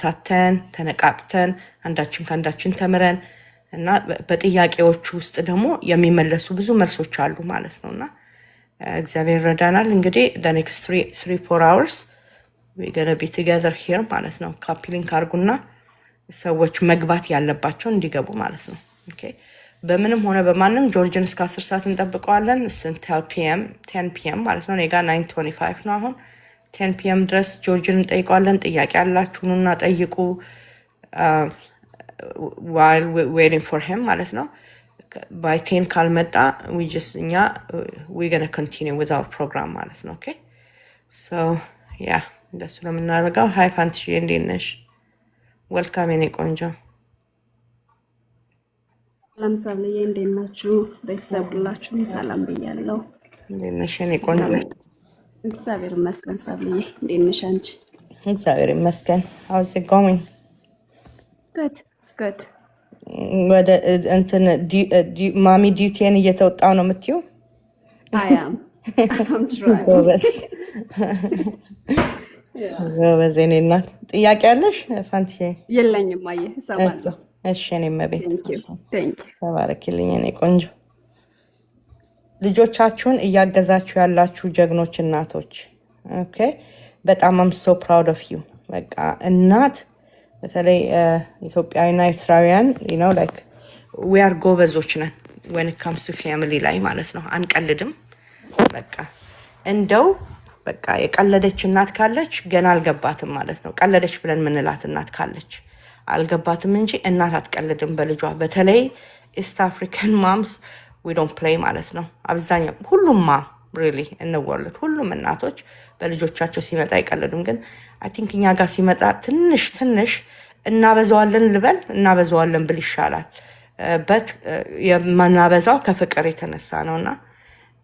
ታተን ተነቃቅተን አንዳችን ካንዳችን ተምረን እና በጥያቄዎቹ ውስጥ ደግሞ የሚመለሱ ብዙ መልሶች አሉ ማለት ነውና እግዚአብሔር ረዳናል። እንግዲህ the next 3-4 hours we're going to be together here ማለት ነው። ካፕሊንግ አርጉና ሰዎች መግባት ያለባቸው እንዲገቡ ማለት ነው። ኦኬ በምንም ሆነ በማንም ጆርጅን እስከ 10 ሰዓት እንጠብቀዋለን። 10 p.m. ማለት ነው። ኔጋ 9:25 ነው አሁን 10 p.m. ድረስ ጆርጅን እንጠይቀዋለን። ጥያቄ ያላችሁና ጠይቁ while waiting for him ማለት ነው። by 10 ካልመጣ we're going to continue with our program ማለት ነው። ኦኬ so yeah እንደሱ ነው የምናደርገው። ሃይ ፋንትሺ እንዴት ነሽ? ዌልካም የኔ ቆንጆ። ሰላም ሰብለዬ እንዴት ናችሁ? ቤተሰብ ሁላችሁም ሰላም ብያለሁ። እንዴት ነሽ የኔ ቆንጆ? እግዚአብሔር ይመስገን። ሰብለዬ እንዴት ነሽ አንቺ? እግዚአብሔር ይመስገን። how's it going? good it's good ወደ እንትን ማሚ ዲዩቲን እየተወጣው ነው የምትዩ? I'm trying ጎበዝ ጎበዝ የኔ እናት። ጥያቄ አለሽ ፋንትዬ? የለኝም። አየ እሰማለሁ። እሺ እኔም ቤት thank you ተባረክልኝ የኔ ቆንጆ። ልጆቻችሁን እያገዛችሁ ያላችሁ ጀግኖች እናቶች ኦኬ በጣም I'm so proud of you። በቃ እናት በተለይ ኢትዮጵያዊና ኤርትራውያን like we are ጎበዞች ነን when it comes to family ላይ ማለት ነው። አንቀልድም። በቃ እንደው በቃ የቀለደች እናት ካለች ገና አልገባትም ማለት ነው። ቀለደች ብለን ምንላት እናት ካለች አልገባትም እንጂ እናት አትቀልድም በልጇ። በተለይ ኢስት አፍሪካን ማምስ we don't play ማለት ነው። አብዛኛው ሁሉም really in the world ሁሉም እናቶች በልጆቻቸው ሲመጣ አይቀልዱም። ግን I think እኛ ጋር ሲመጣ ትንሽ እናበዛዋለን ልበል እናበዛዋለን ብል ይሻላል። but የማናበዛው ከፍቅር የተነሳ ነውና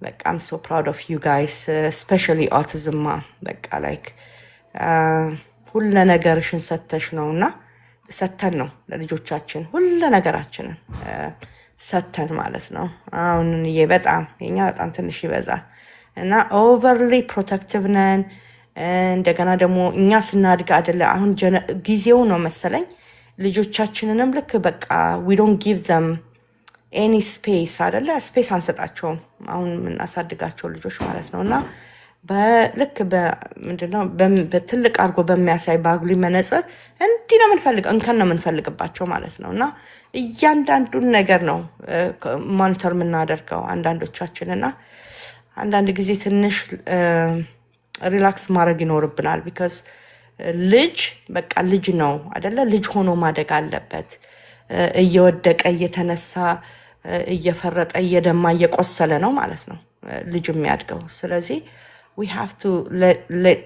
በቃ I'm so proud of you guys especially autism በቃ like ሁሉ ነገርሽን ሰተሽ ነውና ሰተን ነው ለልጆቻችን ሁሉ ነገራችንን ሰተን ማለት ነው። አሁን በጣም የኛ በጣም ትንሽ ይበዛል እና overly protective ነን። እንደገና ደግሞ እኛ ስናድግ አይደለ አሁን ጊዜው ነው መሰለኝ ልጆቻችንንም ልክ በቃ we don't give them any space አይደለ ስፔስ አንሰጣቸውም አሁን የምናሳድጋቸው ልጆች ማለት ነውና በልክ በምንድነው በትልቅ አርጎ በሚያሳይ ባግሊ መነጽር እንዲህ ነው የምንፈልገው እንከን ነው የምንፈልግባቸው ማለት ነውና እያንዳንዱን ነገር ነው ሞኒተር የምናደርገው አንዳንዶቻችንና አንዳንድ ጊዜ ትንሽ ሪላክስ ማድረግ ይኖርብናል። because ልጅ በቃ ልጅ ነው አይደለ ልጅ ሆኖ ማደግ አለበት። እየወደቀ እየተነሳ እየፈረጠ እየደማ እየቆሰለ ነው ማለት ነው ልጅ የሚያድገው። ስለዚህ we have to let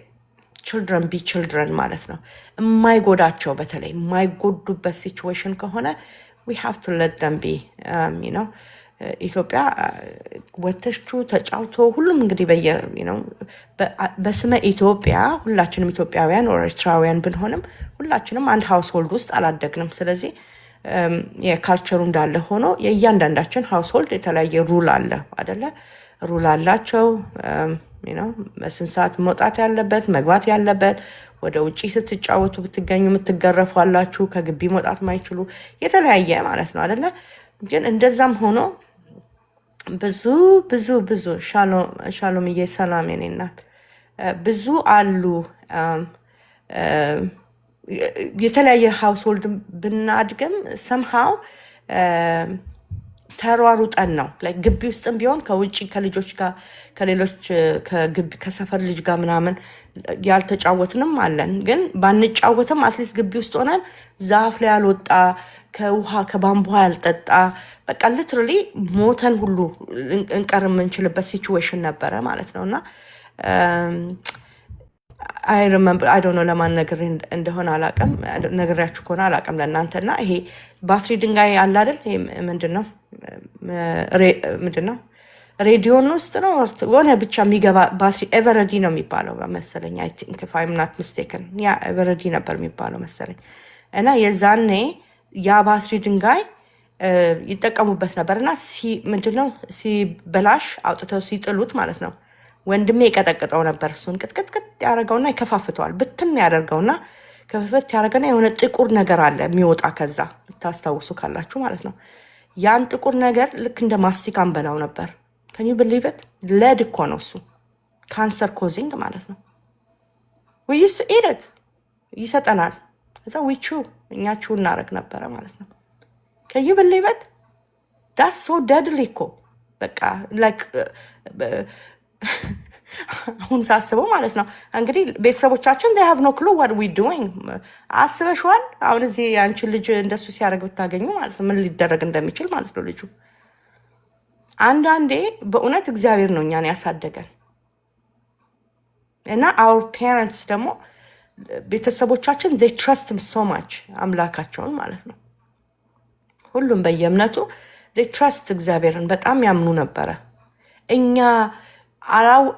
children be children ማለት ነው። የማይጎዳቸው በተለይ የማይጎዱበት ሲቹዌሽን ከሆነ we have to let them be ኢትዮጵያ ወተሽቹ ተጫውቶ ሁሉም እንግዲህ በስመ ኢትዮጵያ ሁላችንም ኢትዮጵያውያን or ኤርትራውያን ብንሆንም ሁላችንም አንድ ሃውስሆልድ ውስጥ አላደግንም። ስለዚህ የካልቸሩ እንዳለ ሆኖ የእያንዳንዳችን ሃውስሆልድ የተለያየ ሩል አለ አይደለ ሩል አላቸው። በስንት ሰዓት መውጣት ያለበት መግባት ያለበት ወደ ውጪ ስትጫወቱ ብትገኙ የምትገረፉ አላችሁ። ከግቢ መውጣት ማይችሉ የተለያየ ማለት ነው አይደለ። ግን እንደዛም ሆኖ ብዙ ሻሎምዬ ሰላም የኔ እናት ብዙ አሉ። የተለያየ ሃውስሆልድ ብናድግም somehow ተሯሩጠን ነው like ግቢ ውስጥም ቢሆን ከውጪ ከልጆች ጋር ከሌሎች ከግቢ ከሰፈር ልጅ ጋር ምናምን ያልተጫወትንም አለን። ግን ባንጫወትም አትሊስት ግቢ ውስጥ ሆነን ዛፍ ላይ ያልወጣ ከውሃ ከባምቧ ያልጠጣ በቃ ሊትራሊ ሞተን ሁሉ እንቀር የምንችልበት ሲቹዌሽን ነበረ ማለት ነውና I remember I don't know ለማን ነገር እንደሆነ አላቀም ነገራችሁ ከሆነ አላቀም ለእናንተና ይሄ ባትሪ ድንጋይ አለ አይደል ምንድነው ሬዲዮን ውስጥ ነው ወነ ብቻ የሚገባ ባትሪ ኤቨረዲ ነው የሚባለው መሰለኝ I think if I'm not mistaken ያ ኤቨረዲ ነበር የሚባለው መሰለኝ። እና የዛኔ ያ ባትሪ ድንጋይ ይጠቀሙበት ነበርና ምንድነው ሲበላሽ አውጥተው ሲጥሉት ማለት ነው ወንድሜ ይቀጠቅጠው ነበር። እሱን ቅጥቅጥ ያደርገውና ይከፋፍተዋል ብትን ያደርገውና ከፈት ያደረገና የሆነ ጥቁር ነገር አለ የሚወጣ ከዛ ታስታውሱ ካላችሁ ማለት ነው። ያን ጥቁር ነገር ልክ እንደ ማስቲካ እንበላው ነበር። ከኒ ብሊበት ለድ እኮ ነው እሱ ካንሰር ኮዚንግ ማለት ነው። ወይስ ኢት ይሰጠናል። እዛ ዊቹ እኛ ቹ እናረግ ነበረ ማለት ነው። ከዩ ብሊበት ዳስ ሶ ደድሊ እኮ በቃ ላይክ አሁን ሳስበው ማለት ነው እንግዲህ ቤተሰቦቻችን they have no clue what we doing አስበሽዋል። አሁን እዚህ አንቺ ልጅ እንደሱ ሲያደርግ ብታገኙ ማለት ነው ምን ሊደረግ እንደሚችል ማለት ነው። ልጁ አንዳንዴ በእውነት እግዚአብሔር ነው እኛን ያሳደገን እና our parents ደግሞ ቤተሰቦቻችን they trust him so much አምላካቸውን ማለት ነው። ሁሉም በየእምነቱ they trust እግዚአብሔርን በጣም ያምኑ ነበረ። እኛ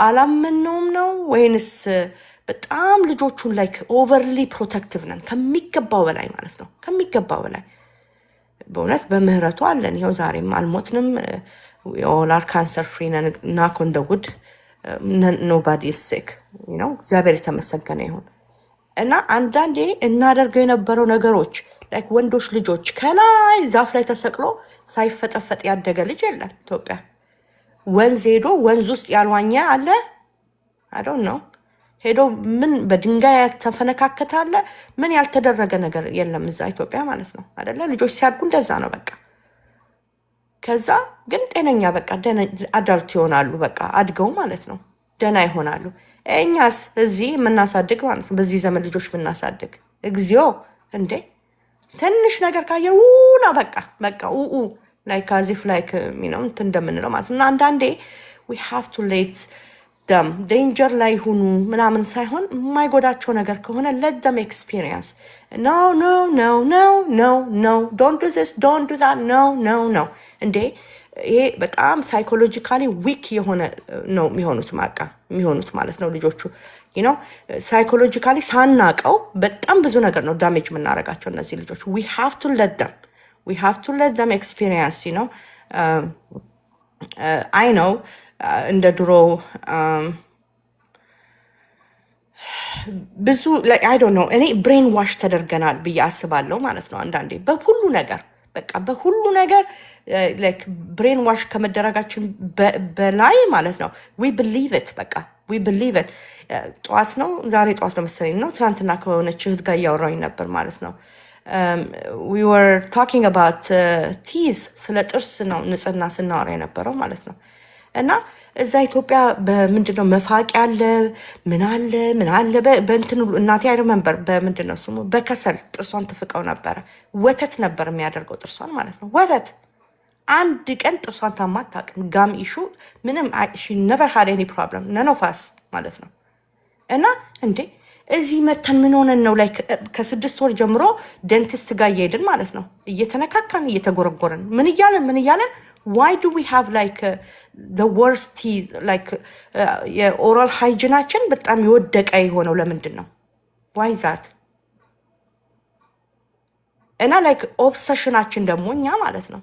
አላመነውም ነው ወይንስ በጣም ልጆቹን ላይክ ኦቨርሊ ፕሮቴክቲቭ ነን ከሚገባው በላይ ማለት ነው። ከሚገባው በላይ በእውነት በምህረቱ አለን። ይኸው ዛሬም አልሞትንም። all are cancer free ነን። knock on the wood nobody is sick you know እግዚአብሔር የተመሰገነ ይሁን። እና አንዳንዴ እናደርገው የነበረው ነገሮች ላይክ ወንዶች ልጆች ከላይ ዛፍ ላይ ተሰቅሎ ሳይፈጠፈጥ ያደገ ልጅ የለም ኢትዮጵያ። ወንዝ ሄዶ ወንዝ ውስጥ ያልዋኘ አለ I don't know ሄዶ ምን በድንጋይ ተፈነካከተ አለ። ምን ያልተደረገ ነገር የለም እዛ ኢትዮጵያ ማለት ነው አይደለ? ልጆች ሲያድጉ እንደዛ ነው በቃ። ከዛ ግን ጤነኛ በቃ አዳልት ይሆናሉ በቃ አድገው ማለት ነው ደና ይሆናሉ። እኛስ እዚህ የምናሳድግ ማለት ነው በዚህ ዘመን ልጆች የምናሳድግ እግዚኦ እንዴ ትንሽ ነገር ካየው ነው በቃ like as if like you know እንደምንለው ማለት ነው። አንዳንዴ we have to let them danger ላይ ሆኑ ምናምን ሳይሆን የማይጎዳቸው ነገር ከሆነ let them experience no don't do this don't do that no እንዴ ይሄ በጣም ሳይኮሎጂካሊ ዊክ የሆነ ነው የሚሆኑት ማለት ነው ልጆቹ you know ሳይኮሎጂካሊ ሳናቀው በጣም ብዙ ነገር ነው ዳሜጅ የምናረጋቸው እነዚህ ልጆች we have to let them experience you know I know እንደ ድሮ ብዙ like I don't know እኔ ብሬን ዋሽ ተደርገናል ብዬ አስባለሁ ማለት ነው። አንዳንዴ በሁሉ ነገር በቃ በሁሉ ነገር like ብሬን ዋሽ ከመደረጋችን በላይ ማለት ነው we believe it በቃ we believe it ጧት ነው ዛሬ ጧት ነው መሰለኝ ነው ትናንትና ከሆነች እህት ጋር እያወራሁኝ ነበር ማለት ነው። we were talking about teeth ስለ ጥርስ ነው ንጽህና ስናወራ የነበረው ማለት ነው። እና እዛ ኢትዮጵያ በምንድነው መፋቂያ አለ ምን አለ በእንትን እናቴ አይረመንበር በምንድነው ስሙ በከሰል ጥርሷን ትፍቀው ነበረ። ወተት ነበር የሚያደርገው ጥርሷን ማለት ነው። ወተት አንድ ቀን ጥርሷን ታማታቅም ጋም ኢሹ ምንም she never had any problem none of us ማለት ነው። እና እንዴ እዚህ መተን ምን ሆነን ነው ላይ ከ6 ወር ጀምሮ ዴንቲስት ጋር እየሄድን ማለት ነው እየተነካካን እየተጎረጎረን ምን እያለን why do we have like the worst teeth like የኦራል ሃይጂናችን በጣም የወደቀ የሆነው ለምንድን ነው why is that? እና like ኦብሰሽናችን ደግሞ እኛ ማለት ነው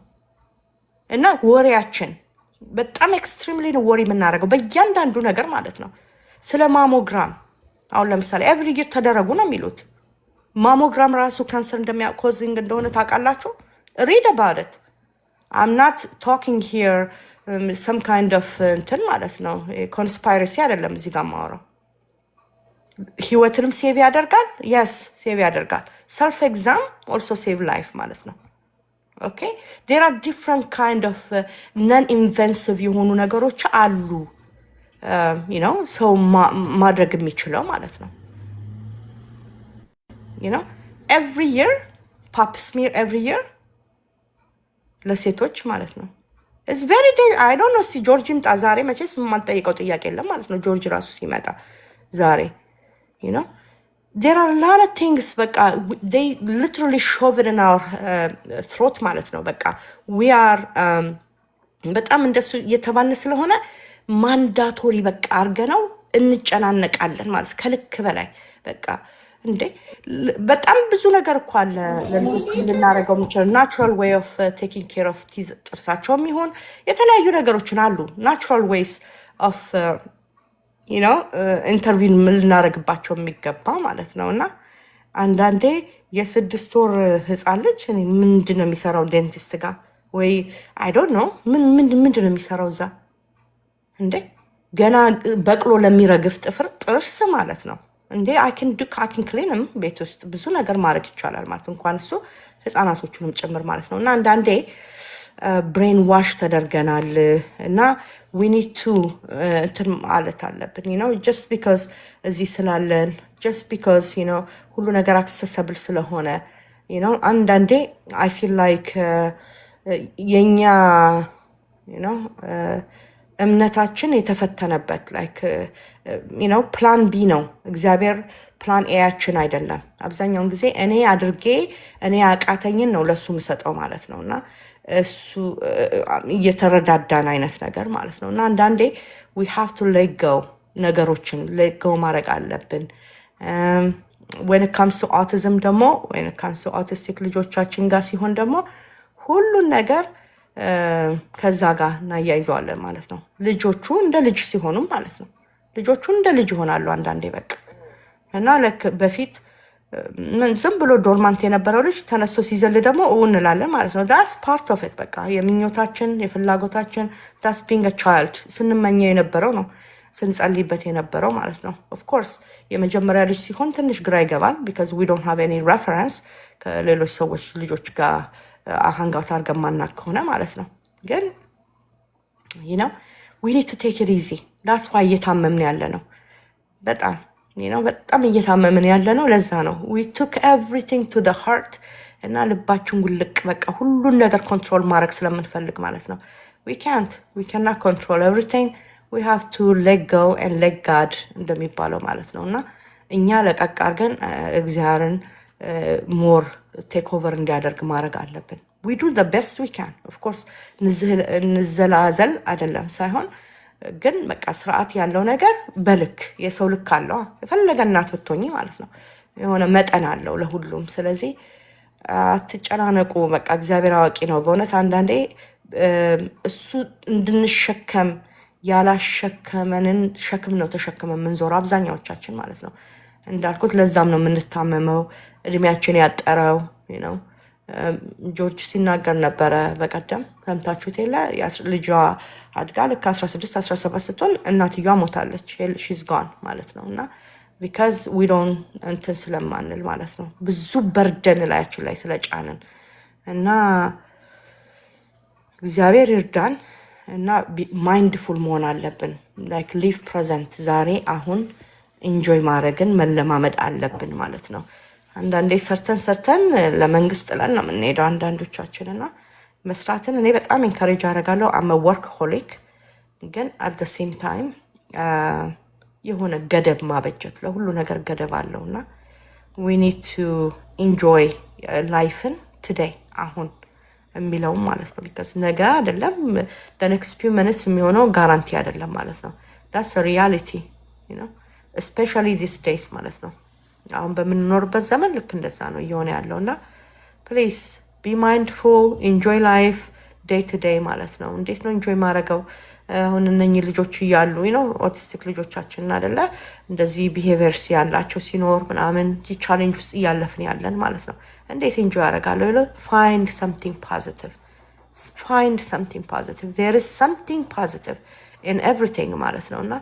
እና ወሬያችን በጣም ኤክስትሪምሊ ነው ወሬ የምናደርገው በእያንዳንዱ ነገር ማለት ነው። ስለ ማሞግራም አሁን ለምሳሌ every year ተደረጉ ነው የሚሉት። ማሞግራም ራሱ ካንሰር እንደሚያኮዚንግ እንደሆነ ታውቃላችሁ? read about it. I'm not talking here some kind of እንትን ማለት ነው ኮንስፓይረሲ አይደለም እዚህ ጋር ማወራው። ህይወትንም ሴቭ ያደርጋል። yes ሴቭ ያደርጋል። self exam also save life ማለት ነው። okay there are different kind of non invasive የሆኑ ነገሮች አሉ you know ሰው ማድረግ የሚችለው ማለት ነው። you know every year pap smear every year ለሴቶች ማለት ነው it's very I don't know si ጆርጅ ይምጣ ዛሬ መቼስ የማልጠይቀው ጥያቄ የለም ማለት ነው። ጆርጅ ራሱ ሲመጣ ዛሬ you know there are a lot of things በቃ they literally shove it in our throat ማለት ነው። በቃ we are በጣም እንደሱ እየተባለ ስለሆነ ማንዳቶሪ በቃ አርገነው እንጨናነቃለን ማለት ከልክ በላይ በቃ እንዴ በጣም ብዙ ነገር እኮ አለ ለልጆች እንድናረጋው የምንችለው ናቹራል ዌይ ኦፍ ቴኪንግ ኬር ኦፍ ቲዝ ጥርሳቸውም ይሆን የተለያዩ ነገሮችን አሉ ናቹራል ዌይስ ኦፍ you know ኢንተርቪው ልናረግባቸው የሚገባ ማለት ነውና አንዳንዴ የ6 ወር ህፃን ልጅ እኔ ምንድነው የሚሰራው ዴንቲስት ጋር ወይ አይ ዶንት ኖ ምንድነው የሚሰራው እዛ እንዴ? ገና በቅሎ ለሚረግፍ ጥርስ ማለት ነው እንዴ? አኪን ክሊንም ቤት ውስጥ ብዙ ነገር ማድረግ ይቻላል ማለት እንኳን እሱ ህፃናቶቹንም ጭምር ማለት ነው። እና አንዳንዴ ብሬን ዋሽ ተደርገናል እና we need to እንትን ማለት አለብን just because እዚህ ስላለን just because ሁሉ ነገር አክሰሰብል ስለሆነ አንዳንዴ I feel like የኛ እምነታችን የተፈተነበት like ፕላን ቢ ነው። እግዚአብሔር ፕላን ኤያችን አይደለም። አብዛኛውን ጊዜ እኔ አድርጌ እኔ አቃተኝን ነው ለሱ ምሰጠው ማለት ነው እና እሱ እየተረዳዳን አይነት ነገር ማለት ነው። እና አንዳንዴ we have to let go ነገሮችን let go ማድረግ አለብን። when it comes to autism ደግሞ when it comes to autistic ልጆቻችን ጋር ሲሆን ደግሞ ሁሉን ነገር ከዛ ጋር እናያይዘዋለን ማለት ነው። ልጆቹ እንደ ልጅ ሲሆኑ ማለት ነው። ልጆቹ እንደ ልጅ ይሆናሉ አንዳንዴ በቃ እና ለክ በፊት ዝም ብሎ ዶርማንት የነበረው ልጅ ተነስቶ ሲዘል ደግሞ እንላለን ማለት ነው። that's part of it በቃ የምኞታችን የፍላጎታችን that's being a child ስንመኘው የነበረው ነው ስንጸልይበት የነበረው ማለት ነው። of course የመጀመሪያ ልጅ ሲሆን ትንሽ ግራ ይገባል because we don't have any reference ከሌሎች ሰዎች ልጆች ጋር አሃንጋውት አድርገን ማናቅ ከሆነ ማለት ነው። ግን we need to take it easy that's why እየታመምን ያለ ነው በጣም በጣም እየታመምን ያለ ነው። ለዛ ነው we took everything to the heart እና ልባችን ጉልቅ በቃ ሁሉን ነገር ኮንትሮል ማድረግ ስለምንፈልግ ማለት ነው። we cannot control everything we have to let go and let God እንደሚባለው ማለት ነው። እና እኛ ለቀቅ አድርገን እግዚአብሔርን ሞር ቴክ ኦቨር እንዲያደርግ ማድረግ አለብን። we do the best we can of course ንዘላዘል አይደለም ሳይሆን ግን በቃ ስርዓት ያለው ነገር በልክ የሰው ልክ አለው የፈለገ እናት ብትሆኚ ማለት ነው የሆነ መጠን አለው ለሁሉም። ስለዚህ አትጨናነቁ በቃ እግዚአብሔር አዋቂ ነው በእውነት። አንዳንዴ እሱ እንድንሸከም ያላሸከመንን ሸክም ነው ተሸክመን የምንዞረው አብዛኛዎቻችን ማለት ነው። እንዳልኩት ለዛም ነው የምንታመመው እድሜያችን ያጠረው ጆርጅ ሲናገር ነበረ በቀደም ሰምታችሁት የለ ልጇ አድጋ ልክ 16-17 ስትሆን እናትየዋ ሞታለች she's gone ማለት ነው። እና because we don't እንትን ስለማንል ማለት ነው ብዙ በርደን ላያችን ላይ ስለጫንን እና እግዚአብሔር ይርዳን እና ማይንድፉል መሆን አለብን like live present ዛሬ አሁን ኢንጆይ ማድረግን መለማመድ አለብን ማለት ነው። አንዳንዴ ሰርተን ለመንግስት ጥለን ነው የምንሄደው አንዳንዶቻችን እና መስራትን እኔ በጣም ኢንካሬጅ አደርጋለሁ። አም ወርክ ሆሊክ ግን at the same time የሆነ ገደብ ማበጀት ለሁሉ ነገር ገደብ አለውና we need to enjoy life-ን today አሁን የሚለው ማለት ነው። because ነገ አይደለም the next few minutes የሚሆነው ጋራንቲ አይደለም ማለት ነው። that's a reality especially these days ማለት ነው። አሁን በምንኖርበት ዘመን ልክ እንደዛ ነው እየሆነ ያለውና please be mindful enjoy life day to day ማለት ነው። እንዴት ነው enjoy ማድረገው? አሁን እነኚህ ልጆች እያሉ ኦቲስቲክ ልጆቻችን አይደለ እንደዚህ ቢሄቪየርስ ያላቸው ሲኖር ምናምን ቻሌንጅ ውስጥ እያለፍን ያለን ማለት ነው። እንዴት enjoy አደርጋለሁ? find something positive there is something positive in everything ማለት ነውና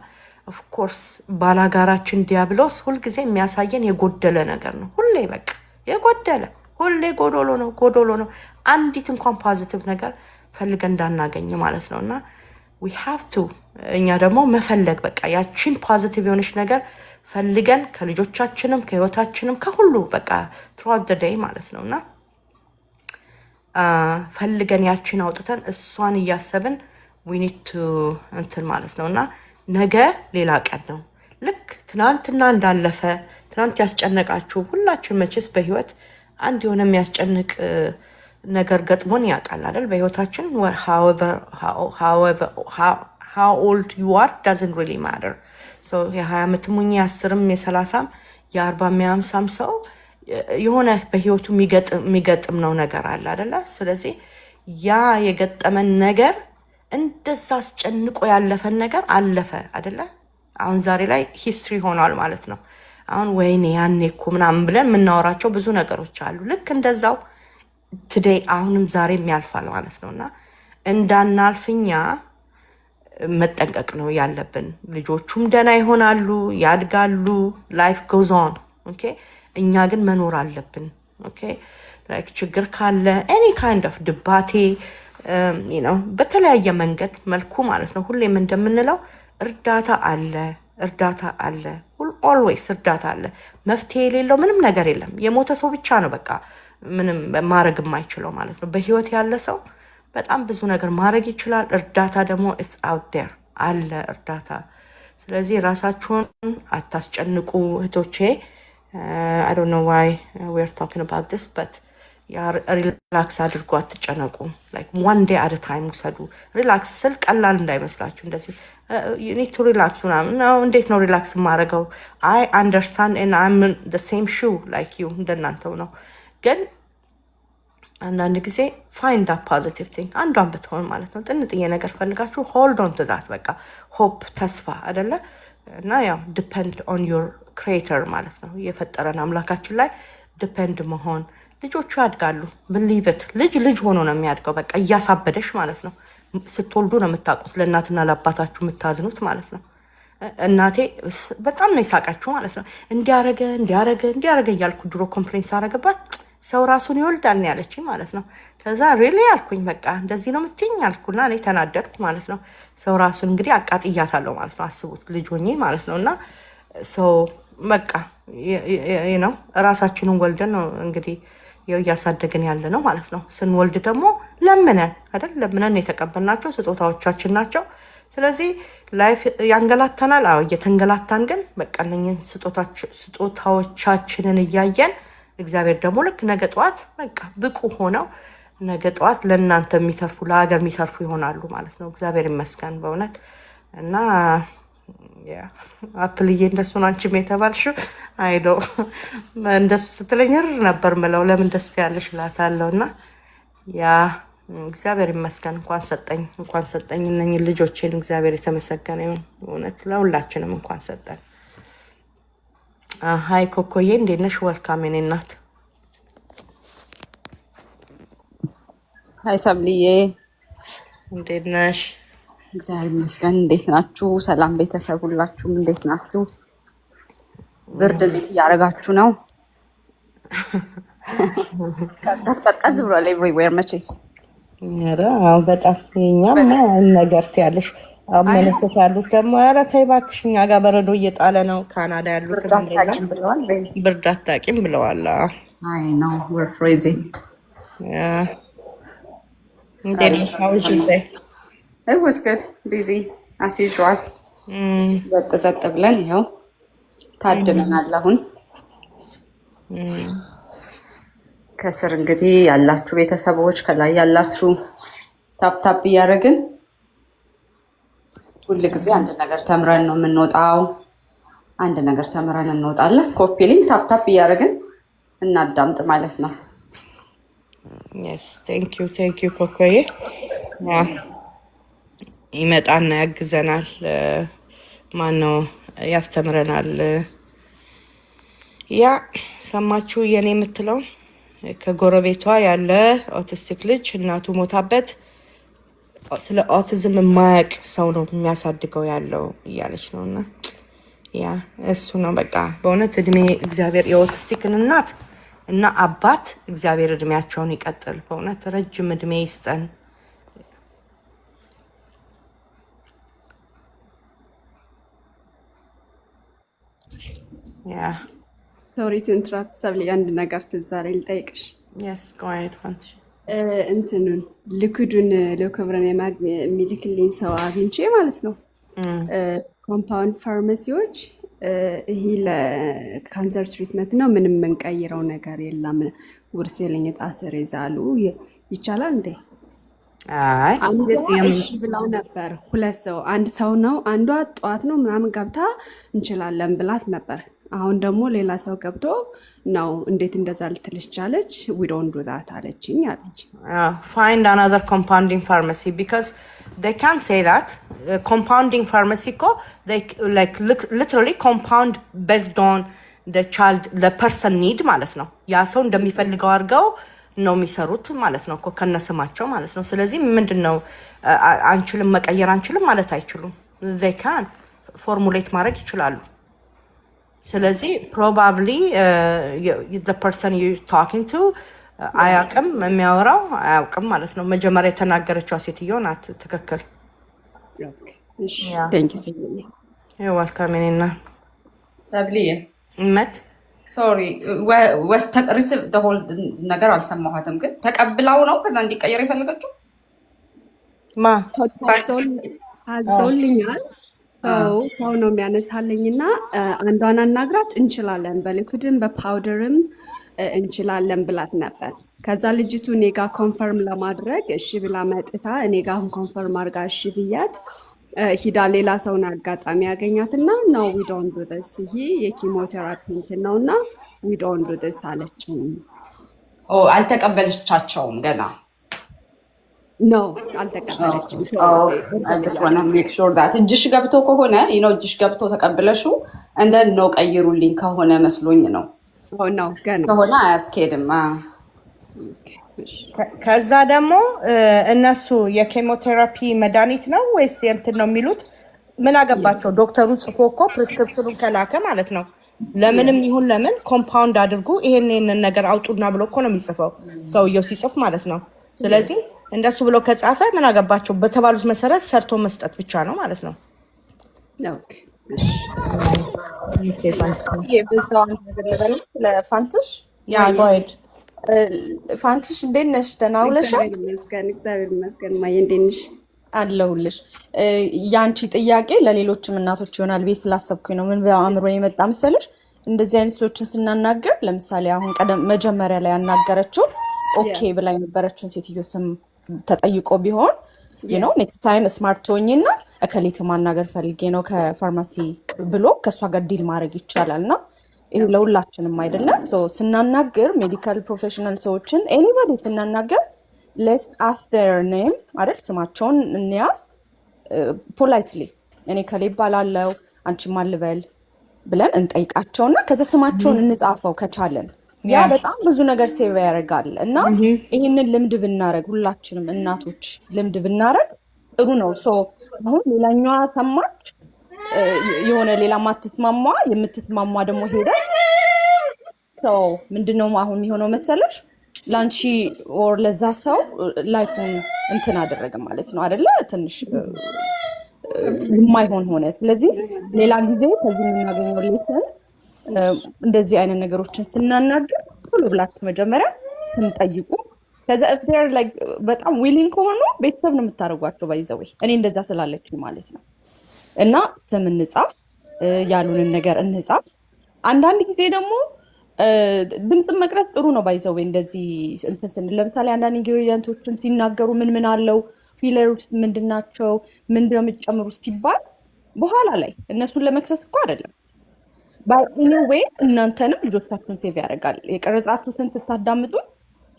of course ባላጋራችን ዲያብሎስ ሁልጊዜ የሚያሳየን የጎደለ ነገር ነው። ሁሌ በቃ የጎደለ ሁሌ ጎዶሎ ነው። አንዲት እንኳን ፖዚቲቭ ነገር ፈልገን እንዳናገኝ ማለት ነውና we have to እኛ ደግሞ መፈለግ በቃ ያቺን ፖዚቲቭ የሆነች ነገር ፈልገን ከልጆቻችንም ከህይወታችንም ከሁሉ በቃ throughout the day ማለት ነውና ፈልገን ያቺን አውጥተን እሷን እያሰብን we need to እንትን ማለት ነውና ነገ ሌላ ቀን ነው። ልክ ትናንትና እንዳለፈ ትናንት ያስጨነቃችሁ ሁላችን መቼስ በህይወት አንድ የሆነ የሚያስጨንቅ ነገር ገጥሞን ያውቃል አይደል? በህይወታችን how old you are doesn't really matter. so የ20 ዓመት ሙኝ የ10ም የ30ም የ40ም የ50ም ሰው የሆነ በህይወቱ የሚገጥም ነው ነገር አለ አይደል? ስለዚህ ያ የገጠመን ነገር እንደዛ አስጨንቆ ያለፈን ነገር አለፈ አይደለ? አሁን ዛሬ ላይ ሂስትሪ ሆኗል ማለት ነው። አሁን ወይኔ ያኔ እኮ ምናምን ብለን የምናወራቸው ብዙ ነገሮች አሉ። ልክ እንደዛው ቱዴይ አሁንም ዛሬም ያልፋል ማለት ነው እና እንዳናልፍኛ መጠንቀቅ ነው ያለብን። ልጆቹም ደህና ይሆናሉ፣ ያድጋሉ፣ ላይፍ ጎዝ ኦን። ኦኬ እኛ ግን መኖር አለብን። ኦኬ ላይክ ችግር ካለ ኤኒ ካይንድ ኦፍ ድባቴ በተለያየ መንገድ መልኩ ማለት ነው ሁሌም እንደምንለው እርዳታ አለ፣ እርዳታ አለ፣ ኦልዌይስ እርዳታ አለ። መፍትሄ የሌለው ምንም ነገር የለም። የሞተ ሰው ብቻ ነው በቃ ምንም ማድረግ የማይችለው ማለት ነው። በህይወት ያለ ሰው በጣም ብዙ ነገር ማድረግ ይችላል። እርዳታ ደግሞ ኢትስ አውት ዴር አለ እርዳታ። ስለዚህ ራሳችሁን አታስጨንቁ እህቶቼ። I don't know why we're talking about this but ሪላክስ አድርጎ አትጨነቁ። ላይክ one day at a time ውሰዱ። ሪላክስ ስል ቀላል እንዳይመስላችሁ እንደዚህ you need to relax ምናምን ነው። እንዴት ነው ሪላክስ የማደርገው? I understand and I'm in the same shoe like you እንደናንተው ነው። ግን አንዳንድ ጊዜ ፋይንድ አ ፖዚቲቭ ቲንግ አንዷን ብትሆን ማለት ነው። ጥንጥዬ ነገር ፈልጋችሁ ሆልድ ኦን ቱ ዛት በቃ ሆፕ ተስፋ አይደለ እና ያው ዲፔንድ ኦን ዮር ክሬተር ማለት ነው። የፈጠረን አምላካችን ላይ ዲፔንድ መሆን። ልጆቹ ያድጋሉ። ብሊበት ልጅ ሆኖ ነው የሚያድገው። በቃ እያሳበደሽ ማለት ነው። ስትወልዱ ነው የምታውቁት ለእናትና ለአባታችሁ የምታዝኑት ማለት ነው። እናቴ በጣም ነው የሳቃችሁ ማለት ነው። እንዲያረገ እያልኩ ድሮ ኮምፕሌንስ አረገባት። ሰው ራሱን ይወልዳል ያለችኝ ማለት ነው። ከዛ ሪሊ አልኩኝ በቃ እንደዚህ ነው የምትይኝ አልኩና እኔ ተናደድኩ ማለት ነው። ሰው ራሱን እንግዲህ አቃጥያታለሁ ማለት ነው። አስቡት ልጅ ሆኜ ማለት ነው። እና ሰው በቃ ነው ራሳችንን ወልደን ነው እንግዲህ እያሳደግን ያለ ነው ማለት ነው። ስንወልድ ደግሞ ለምነን አይደል ለምነን የተቀበልናቸው ስጦታዎቻችን ናቸው። ስለዚህ ላይፍ ያንገላታናል። አዎ እየተንገላታን ግን በቃ እነኝን ስጦታዎቻችንን እያየን እግዚአብሔር ደግሞ ልክ ነገ ጠዋት በቃ ብቁ ሆነው ነገ ጠዋት ለእናንተ የሚተርፉ ለሀገር የሚተርፉ ይሆናሉ ማለት ነው። እግዚአብሔር ይመስገን በእውነት እና አፕልዬ እንደሱ አንቺም የተባልሽው አይዶ እንደሱ ስትለኝ ነበር ምለው ለምን ደስ ያለሽ እላታለሁ። እና ያ እግዚአብሔር ይመስገን እንኳን ሰጠኝ እነኝን ልጆቼን እግዚአብሔር የተመሰገነ ይሁን በእውነት ለሁላችንም እንኳን ሰጠን። ሀይ ኮኮዬ እንዴት ነሽ? ወልካም የኔ እናት። ሀይ ሰብልዬ እንዴት ነሽ? እግዚአብሔር ይመስገን። እንዴት ናችሁ? ሰላም ቤተሰብ ሁላችሁም እንዴት ናችሁ? ብርድ እንዴት እያደረጋችሁ ነው? ቀዝቀዝ ብሏል ኤቭሪዌር መቼስ። ኧረ አዎ በጣም የእኛም ነገር ትያለሽ አመነሰት ያሉት ደግሞ ኧረ ተይ እባክሽ እኛ ጋር በረዶ እየጣለ ነው። ካናዳ ያሉት ብርድ አታውቂም ብለዋል። አይ ነው we're freezing. It was good, busy as usual. ዘጥ ብለን ይኸው ታድመናል። አሁን ከስር እንግዲህ ያላችሁ ቤተሰቦች ከላይ ያላችሁ ታፕ እያደረግን ሁሉ ጊዜ አንድ ነገር ተምረን ነው የምንወጣው። አንድ ነገር ተምረን እንወጣለን። ኮፒ ሊንክ ታፕ እያደረግን እናዳምጥ ማለት ነው። yes thank you ኮኮዬ። ይመጣና ያግዘናል። ማነው ያስተምረናል። ያ ሰማችሁ የኔ የምትለው ከጎረቤቷ ያለ ኦቲስቲክ ልጅ እናቱ ሞታበት ስለ ኦቲዝም የማያውቅ ሰው ነው የሚያሳድገው ያለው እያለች ነው። እና ያ እሱ ነው በቃ በእውነት እድሜ እግዚአብሔር የኦቲስቲክን እናት እና አባት እግዚአብሔር እድሜያቸውን ይቀጥል። በእውነት ረጅም እድሜ ይስጠን። ያ ሶሪ ቱ ኢንተራፕት ሰብሊ አንድ ነገር ትዝ አለኝ ልጠይቅሽ። yes go ahead ፋንት እንትኑን ልኩዱን ለክብረን የሚልክልኝ ሰው አግኝቼ ማለት ነው። ኮምፓውንድ ፋርማሲዎች ይሄ ለካንሰር ትሪትመንት ነው ምንም የምንቀይረው ነገር የለም ውርስ የለኝታ ስር ይዛሉ ይቻላል እንዴ? አይ እሺ ብለው ነበር። ሁለት ሰው አንድ ሰው ነው አንዷ ጠዋት ነው ምናምን ገብታ እንችላለን ብላት ነበር። አሁን ደግሞ ሌላ ሰው ገብቶ ነው እንዴት እንደዛ ልትልሽ ቻለች? we don't do that አለችኝ አለች። find another compounding pharmacy because they can't say that. Compounding pharmacy ko they like literally compound based on ቻይልድ ለፐርሰን ኒድ ማለት ነው። ያ ሰው እንደሚፈልገው አድርገው ነው የሚሰሩት ማለት ነው እኮ ከነስማቸው ማለት ነው። ስለዚህ ምንድን ነው አንችልም መቀየር አንችልም ማለት አይችሉም። they can ፎርሙሌት ማድረግ ይችላሉ። ስለዚህ ፕሮባብሊ the person you talking to አያውቅም፣ የሚያወራው አያውቅም ማለት ነው። መጀመሪያ የተናገረችው ሴትዮ ናት ትክክል። ዋልካም ኔና ሰብልዬ መት ሶሪ ሪሲቭ ሆል ነገር አልሰማኋትም፣ ግን ተቀብላው ነው ከዛ እንዲቀየር የፈለገችው ማ አዞልኛል። ሰው ነው የሚያነሳልኝ እና አንዷን አናግራት እንችላለን፣ በሊኩድም በፓውደርም እንችላለን ብላት ነበር። ከዛ ልጅቱ እኔ ጋ ኮንፈርም ለማድረግ እሺ ብላ መጥታ እኔ ጋ አሁን ኮንፈርም አድርጋ እሺ ብያት ሂዳ ሌላ ሰውን አጋጣሚ ያገኛትና ነው ዊ ዶንት ዱ ዲስ ይሄ የኪሞቴራፒ እንትን ነውና ዊ ዶንት ዱ ዲስ አለችኝ። አልተቀበለቻቸውም ገና ነው አልተቀበለችም። እጅሽ ገብቶ ከሆነ እጅሽ ገብቶ ተቀብለሽው እንደን ነው ቀይሩልኝ ከሆነ መስሎኝ ነው ነው ገና ከሆነ አያስኬድም። ከዛ ደግሞ እነሱ የኬሞቴራፒ መድኃኒት ነው ወይስ እንትን ነው የሚሉት? ምን አገባቸው? ዶክተሩ ጽፎ እኮ ፕሪስክሪፕሽኑን ከላከ ማለት ነው። ለምንም ይሁን ለምን ኮምፓውንድ አድርጉ ይሄንን ነገር አውጡና ብሎ እኮ ነው የሚጽፈው ሰውየው ሲጽፍ ማለት ነው። ስለዚህ እንደሱ ብሎ ከጻፈ ምን አገባቸው? በተባሉት መሰረት ሰርቶ መስጠት ብቻ ነው ማለት ነው። ለፋንትሽ ፋንትሽ እንዴት ነሽ? ደህና ውለሻል? እግዚአብሔር ይመስገን። ማየ እንዴት ነሽ? አለሁልሽ። የአንቺ ጥያቄ ለሌሎችም እናቶች ይሆናል ብዬ ስላሰብኩኝ ነው። ምን በአእምሮ የመጣ መሰለሽ? እንደዚህ አይነት ሰዎችን ስናናገር ለምሳሌ አሁን ቀደም መጀመሪያ ላይ ያናገረችው ኦኬ ብላ የነበረችውን ሴትዮ ስም ተጠይቆ ቢሆን ኔክስት ታይም ስማርት ሆኝና እከሌት ማናገር ፈልጌ ነው ከፋርማሲ ብሎ ከእሷ ጋር ዲል ማድረግ ይቻላል። እና ይህ ለሁላችንም አይደለም። ስናናገር ሜዲካል ፕሮፌሽናል ሰዎችን ኤኒባዲ ስናናገር ሌስ አስክ ዜር ኔም አይደል፣ ስማቸውን እንያዝ ፖላይትሊ። እኔ ከሌ ይባላለው አንቺ ማልበል ብለን እንጠይቃቸውና ከዛ ስማቸውን እንጻፈው ከቻለን ያ በጣም ብዙ ነገር ሴቭ ያደርጋል። እና ይህንን ልምድ ብናረግ ሁላችንም እናቶች ልምድ ብናረግ ጥሩ ነው። አሁን ሌላኛዋ ሰማች የሆነ ሌላ ማትስማማ የምትስማማ ደግሞ ሄደ ምንድነው አሁን የሚሆነው መሰለሽ? ላንቺ ኦር ለዛ ሰው ላይፉን እንትን አደረገ ማለት ነው አይደለ? ትንሽ የማይሆን ሆነ። ስለዚህ ሌላ ጊዜ ከዚህ የምናገኘው ሌሰን እንደዚህ አይነት ነገሮችን ስናናገር ሁሉ ብላችሁ መጀመሪያ ስንጠይቁ ከዛ እፍር ላይ በጣም ዊሊንግ ከሆኑ ቤተሰብ ነው የምታደርጓቸው። ባይዘው እኔ እንደዛ ስላለች ማለት ነው። እና ስም እንጻፍ፣ ያሉንን ነገር እንጻፍ። አንዳንድ ጊዜ ደግሞ ድምጽ መቅረጽ ጥሩ ነው። ባይዘው እንደዚህ እንትን ለምሳሌ አንዳንድ ኢንግሪዲየንቶችን ሲናገሩ ምን አለው ፊለሮች ምንድናቸው ምንድነው የምትጨምሩ ሲባል በኋላ ላይ እነሱን ለመክሰስ እኮ አይደለም ባይኔዌይ እናንተንም ልጆቻችሁን ሴቭ ያደርጋል። የቀረጻችሁትን ስታዳምጡ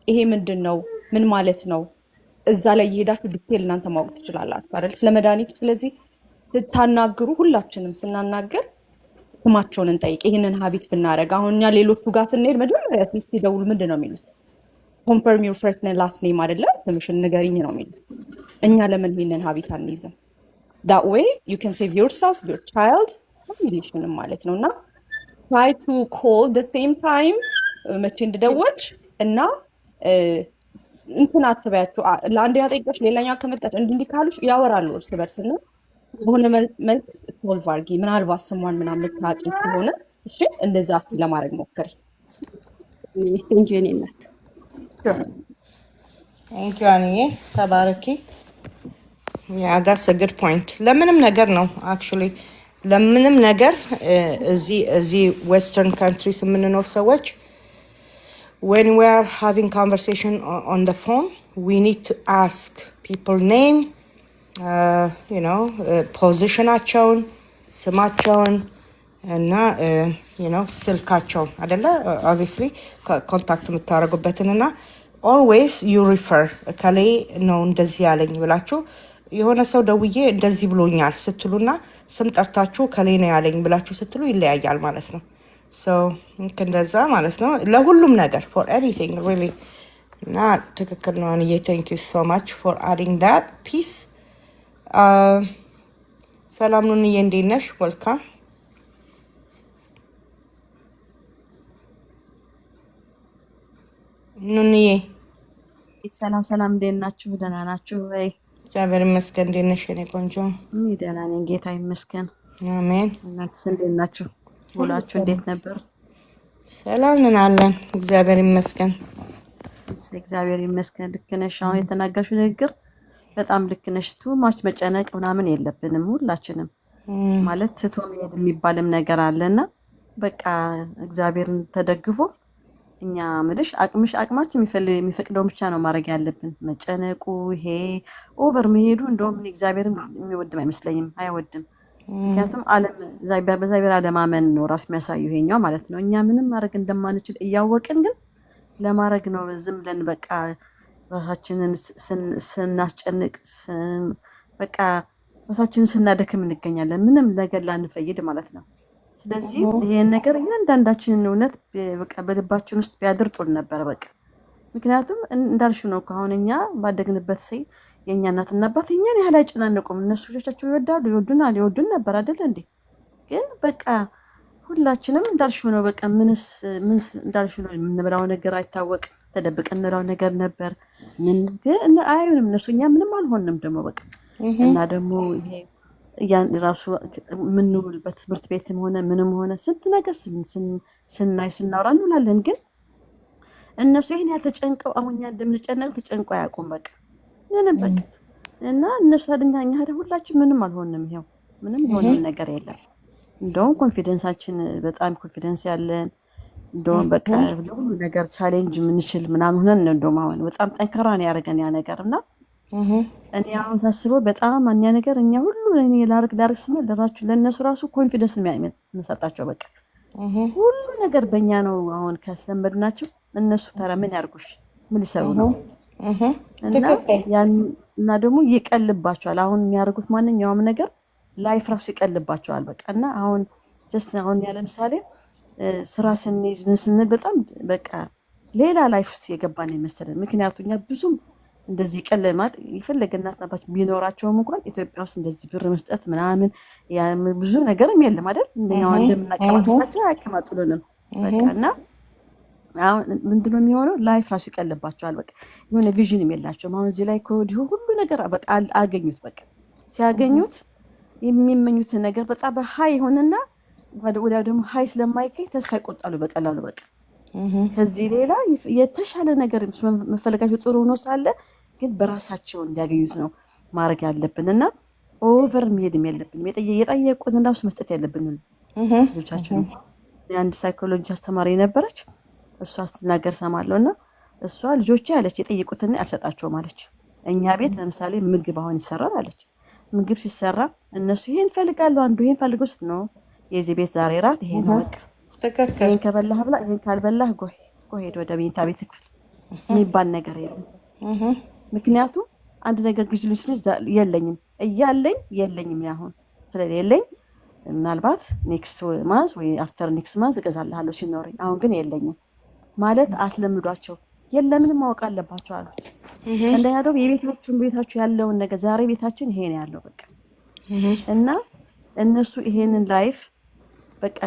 ይሄ ምንድነው ምን ማለት ነው እዛ ላይ እየሄዳችሁ ዲቴል እናንተ ማወቅ ትችላላችሁ አይደል ስለ መድኃኒቱ። ስለዚህ ስታናግሩ ሁላችንም ስናናገር ስማቸውን እንጠይቅ። ይሄንን ሀቢት ብናረግ አሁን እኛ ሌሎቹ ጋር ስንሄድ መጀመሪያ ሲደውሉ ምንድነው የሚሉት? ኮንፈርም ዩር ፈርስት ኔም ላስት ኔም አይደለ ስምሽን ንገሪኝ ነው የሚሉት። እኛ ለምን ይሄንን ሀቢት አንይዝም? that way you can save yourself, your child, ፋሚሊሽንም ማለት ነውና try to call the same time መቼ እንደደወልሽ እና እንትን አትበያቸው። ለአንድ ያጠይቀሽ ሌላኛው ከመጣች እንዲህ ካሉሽ ያወራሉ እርስ በርስ እና በሆነ መልክ ሶልቭ አድርጊ። ምናልባት ስሟን ምናምን ታውቂ ከሆነ እሺ እንደዛ እስቲ ለማድረግ ሞክሪ። ቴንክ ዩ እኔ እናት ቴንክ ዩ አንዬ ተባረኪ። ያ that's a good point። ለምንም ነገር ነው actually ለምንም ነገር እዚህ ዌስተርን ካንትሪስ የምንኖር ሰዎች when we are having conversation on the phone we need to ask people name ፖዚሽናቸውን ስማቸውን እና ስልካቸውን አይደለ obviously ኮንታክት የምታደርጉበትን እና always you refer ከላይ ነው እንደዚህ ያለኝ ብላችሁ የሆነ ሰው ደውዬ እንደዚህ ብሎኛል ስትሉና ስም ጠርታችሁ ከላይ ነው ያለኝ ብላችሁ ስትሉ ይለያያል ማለት ነው። ሶ እንደዛ ማለት ነው ለሁሉም ነገር for anything really እና ትክክል ነው አንዬ thank you so much for adding that piece ሰላም ኑንዬ እንዴት ነሽ welcome ኑንዬ ሰላም ሰላም፣ እንዴት ናችሁ? ደህና ናችሁ ወይ? እግዚአብሔር ይመስገን እንዴት ነሽ የኔ ቆንጆ እኔ ደህና ነኝ፣ ጌታ ይመስገን። አሜን እናንተስ እንዴት ናችሁ? ውላችሁ እንዴት ነበር? ሰላም ነን አለን እግዚአብሔር ይመስገን። እግዚአብሔር ይመስገን። ልክ ነሽ። አሁን የተናገርሽው ንግግር በጣም ልክ ነሽ። ቱማች መጨነቅ ምናምን የለብንም ሁላችንም። ማለት ትቶ መሄድ የሚባልም ነገር አለና በቃ እግዚአብሔርን ተደግፎ እኛ ምልሽ አቅማችን የሚፈቅደው ብቻ ነው ማድረግ ያለብን። መጨነቁ ይሄ ኦቨር መሄዱ እንደውም እግዚአብሔርን የሚወድም አይመስለኝም፣ አይወድም። ምክንያቱም በእግዚአብሔር አለማመን ነው ራሱ የሚያሳየው ይሄኛው ማለት ነው። እኛ ምንም ማድረግ እንደማንችል እያወቅን ግን ለማድረግ ነው ዝም ብለን በቃ ራሳችንን ስናስጨንቅ በቃ ራሳችንን ስናደክም እንገኛለን፣ ምንም ነገር ላንፈይድ ማለት ነው። ስለዚህ ይሄን ነገር እያንዳንዳችንን እውነት በቃ በልባችን ውስጥ ቢያድርጡን ነበር በቃ። ምክንያቱም እንዳልሽው ነው አሁን እኛ ባደግንበት ሰይ የኛ እናትና አባት እኛን ያህል አይጨናነቁም። እነሱ ልጆቻቸው ይወዳሉ፣ ይወዱን ነበር አይደል እንዴ? ግን በቃ ሁላችንም እንዳልሽው ነው በቃ ምንስ እንዳልሽው ነው የምንበላው ነገር አይታወቅ፣ ተደብቀን እንበላው ነገር ነበር። ምን ግን አይሆንም እነሱ እኛ ምንም አልሆንም ደግሞ በቃ እና ደግሞ ይሄ ያን ራሱ የምንውልበት ትምህርት ቤትም ሆነ ምንም ሆነ ስንት ነገር ስናይ ስናወራ እንውላለን። ግን እነሱ ይሄን ያልተጨንቀው አሁን እኛ እንደምንጨነቅ ተጨንቀው አያውቁም በቃ ምንም በቃ። እና እነሱ አድኛኛ ሁላችን ምንም አልሆንም። ይሄው ምንም የሆነ ነገር የለም። እንደውም ኮንፊደንሳችን በጣም ኮንፊደንስ ያለን እንደውም በቃ ለሁሉ ነገር ቻሌንጅ የምንችል ምናምን ሆነን ነው። እንደውም አሁን በጣም ጠንካራ ነው ያደረገን ያ ነገር እና እኔ አሁን ሳስበው በጣም አኛ ነገር እኛ ሁሉ እኔ ላርግ ስንል ለነሱ ራሱ ኮንፊደንስ የሚሰጣቸው በቃ ሁሉ ነገር በእኛ ነው። አሁን ካስለመድናቸው እነሱ ተራ ምን ያርጉሽ ምን ሊሰሩ ነው እና ደግሞ ይቀልባቸዋል። አሁን የሚያደርጉት ማንኛውም ነገር ላይፍ ራሱ ይቀልባቸዋል በቃ። እና አሁን ጀስት አሁን ለምሳሌ ስራ ስንይዝ ምን ስንል በጣም በቃ ሌላ ላይፍ ውስጥ የገባን ይመስላል። ምክንያቱም እኛ ብዙም እንደዚህ ቀለማት የፈለገ እናትና አባት ቢኖራቸውም እንኳን ኢትዮጵያ ውስጥ እንደዚህ ብር መስጠት ምናምን ብዙ ነገርም የለም አይደል? እንደኛው እንደምናቀማጥላቸው አያቀማጥሉንም በቃ። እና አሁን ምንድነው የሚሆነው? ላይፍ ራሱ ይቀልባቸዋል በቃ። የሆነ ቪዥንም የላቸውም። አሁን እዚህ ላይ ከወዲሁ ሁሉ ነገር በቃ አገኙት በቃ። ሲያገኙት የሚመኙት ነገር በጣም በሃይ ሆነና ወዲያው ደግሞ ሃይ ስለማይገኝ ተስፋ ይቆርጣሉ በቀላሉ በቃ። ከዚህ ሌላ የተሻለ ነገር መፈለጋቸው ጥሩ ሆኖ ሳለ ግን በራሳቸው እንዲያገኙት ነው ማድረግ ያለብን። እና ኦቨር መሄድም የለብንም። የጠየቁት እንዳውስ መስጠት ያለብን ልጆቻችን። የአንድ ሳይኮሎጂ አስተማሪ ነበረች፣ እሷ ስትናገር ሰማለሁ። እና እሷ ልጆቼ አለች የጠየቁትን አልሰጣቸውም አለች። እኛ ቤት ለምሳሌ ምግብ አሁን ይሰራል አለች። ምግብ ሲሰራ እነሱ ይሄን ፈልጋለሁ አንዱ ይሄን ፈልጎ ስት ነው የዚህ ቤት ዛሬ ራት ይሄ ነው በቃ። ይሄን ከበላህ ብላ፣ ይሄን ካልበላህ ሄድ ወደ መኝታ ቤት ክፍል የሚባል ነገር የለም። ምክንያቱም አንድ ነገር ግዙልኝ ሲሉ የለኝም እያለኝ የለኝም አሁን ስለሌለኝ ምናልባት ኔክስት ማንስ ወይ አፍተር ኔክስት ማንስ እገዛልሃለሁ ሲኖረኝ፣ አሁን ግን የለኝም ማለት አስለምዷቸው። የለምን ማወቅ አለባቸው አሉ። እንደኛ ደግሞ ቤታችሁ ያለውን ነገር ዛሬ ቤታችን ይሄ ነው ያለው በቃ። እና እነሱ ይሄንን ላይፍ በቃ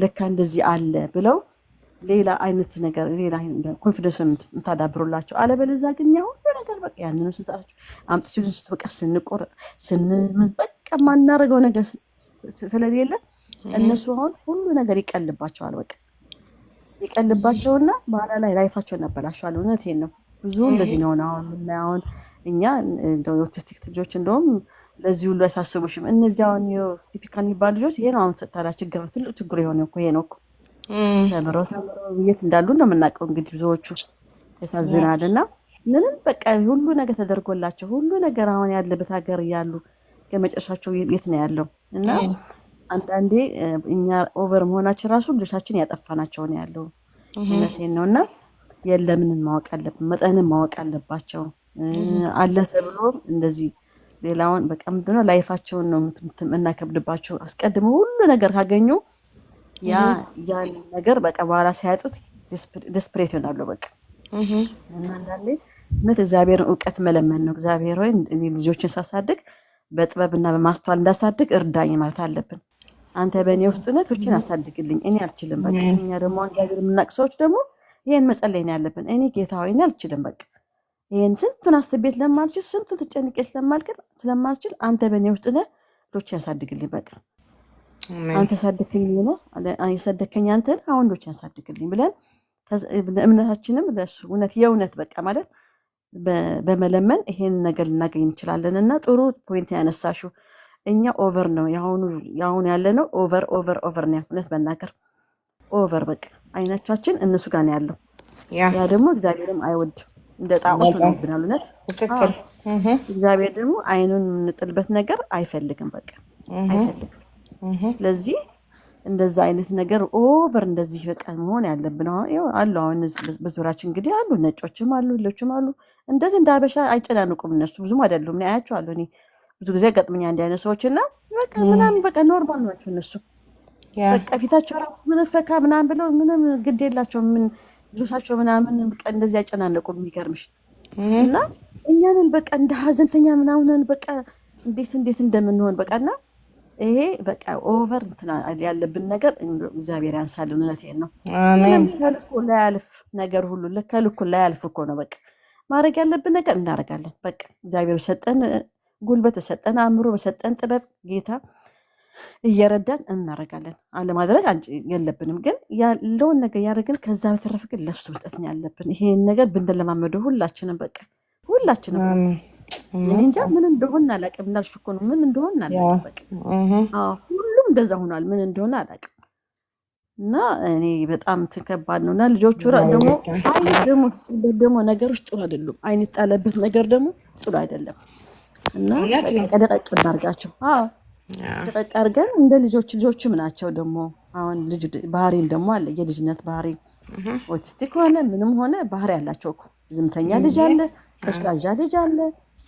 ለካ እንደዚህ አለ ብለው ሌላ አይነት ነገር ሌላ ኮንፊደንስ የምታዳብሩላቸው። አለበለዚያ ግን ያ ሁሉ ነገር በቃ ያንኑ ስንጣቸው አምጡ ሲሉ በቃ ስንቆረጥ በቃ ማናረገው ነገር ስለሌለ እነሱ አሁን ሁሉ ነገር ይቀልባቸዋል በቃ። ይቀልባቸውና በኋላ ላይ ላይፋቸውን ያበላሻሉ። እውነቴን ነው። ብዙ እንደዚህ ነው አሁን የምናየውን እኛ እንደው ኦቲስቲክ ልጆች እንደውም ለዚህ ሁሉ አይሳስቡሽም። እነዚህ አሁን ቲፒካል የሚባሉ ልጆች ይሄ ነው አሁን ታዲያ ችግር ትልቅ ችግር የሆነ እኮ ይሄ ነው እኮ። ተምረው የት እንዳሉ ነው የምናውቀው እንግዲህ ብዙዎቹ። ያሳዝናል። እና ምንም በቃ ሁሉ ነገር ተደርጎላቸው ሁሉ ነገር አሁን ያለበት ሀገር እያሉ ከመጨረሻቸው የት ነው ያለው? እና አንዳንዴ እኛ ኦቨር መሆናችን ራሱ ልጆቻችን ያጠፋናቸው ነው ያለው። እውነቴን ነው። እና የለምን ማወቅ አለብን፣ መጠንን ማወቅ አለባቸው። አለ ተብሎ እንደዚህ ሌላውን በቃ ምንድነው ላይፋቸውን ነው እናከብድባቸው። አስቀድሞ ሁሉ ነገር ካገኙ ያን ነገር በቃ በኋላ ሲያጡት ዲስፕሬት ይሆናሉ በቃ እና አንዳንዴ ምን እግዚአብሔርን እውቀት መለመን ነው። እግዚአብሔር ሆይ እኔ ልጆችን ሳሳድግ በጥበብና በማስተዋል እንዳሳድግ እርዳኝ ማለት አለብን። አንተ በእኔ ውስጥ ነህ፣ ልጆችን አሳድግልኝ፣ እኔ አልችልም በቃ። እኛ ደግሞ እግዚአብሔር የምናውቅ ሰዎች ደግሞ ይሄን መጸለይ ነው ያለብን። እኔ ጌታ ሆይ እኔ አልችልም በቃ ይሄን ስንቱን አስቤት ለማልችል ስንቱን ተጨንቄ ስለማልችል አንተ በእኔ ውስጥ ነህ፣ ልጆችን ያሳድግልኝ በቃ። አንተ ሳድከኝ ነው ያሳደከኝ አንተ አሁን ልጆችን ያሳድግልኝ ብለን እምነታችንም ለሱ የእውነት በቃ ማለት በመለመን ይሄን ነገር ልናገኝ እንችላለን። እና ጥሩ ፖይንት ያነሳሽው እኛ ኦቨር ነው ያሁን ያለ ነው ኦቨር ነው እውነት በእናገር ኦቨር በቃ አይናቻችን እነሱ ጋር ነው ያለው። ያ ደግሞ እግዚአብሔርም አይወድም እንደ ጣዖት ነው ብናል እውነት እግዚአብሔር ደግሞ አይኑን የምንጥልበት ነገር አይፈልግም በቃ አይፈልግም። ስለዚህ እንደዛ አይነት ነገር ኦቨር እንደዚህ በቃ መሆን ያለብን አሉ። አሁን በዙሪያችን እንግዲህ አሉ ነጮችም አሉ ሌሎችም አሉ እንደዚህ እንደ አበሻ አይጨናንቁም። እነሱ ብዙም አይደሉም ነው አያቸዋለሁ እኔ ብዙ ጊዜ ገጥመኛ እንደ አይነት ሰዎችና በቃ ምናምን በቃ ኖርማል ናቸው እነሱ በቃ ፊታቸው ራሱ ምን ፈካ ምናምን ብለው ምንም ግድ የላቸውም ምን ልጆቻቸው ምናምን በቃ እንደዚህ አይጨናንቁም። የሚገርምሽ እና እኛንን በቃ እንደ ሀዘንተኛ ምናምን በቃ እንዴት እንደምንሆን በቃና ይሄ በቃ ኦቨር እንትና ያለብን ነገር እግዚአብሔር ያንሳልን። እውነቴን ነው። አሜን። ከልኩ ላይ ያልፍ ነገር ሁሉ ከልኩ ላይ ያልፍ እኮ ነው በቃ ማድረግ ያለብን ነገር እናደርጋለን በቃ እግዚአብሔር ሰጠን ጉልበት ሰጠን አእምሮ በሰጠን ጥበብ ጌታ እየረዳን እናደርጋለን። አለማድረግ የለብንም ግን ያለውን ነገር ያደርግን ከዛ በተረፈ ግን ለሱ መስጠት ያለብን ይሄን ነገር ብንለማመደው ሁላችንም በቃ ሁላችንም እኔ እንጃ ምን እንደሆነ አላውቅም። እንዳልሽ እኮ ነው ምን እንደሆነ አላውቅም በቃ ሁሉም እንደዛ ሆኗል። ምን እንደሆነ አላውቅም እና እኔ በጣም ተከባድ ነውና ልጆቹ ደግሞ ነገሮች ጥሩ አይደሉም። አይን ጣለበት ነገር ደግሞ ጥሩ አይደለም እና ቀደቀቅ እናርጋቸው ደቀቅ አድርገን እንደ ልጆችም ናቸው። ደግሞ አሁን ልጅ ባህሪም ደግሞ አለ የልጅነት ባህሪ ኦቲስቲክ ሆነ ምንም ሆነ ባህሪ ያላቸው እኮ ዝምተኛ ልጅ አለ፣ ቀዥቃዣ ልጅ አለ፣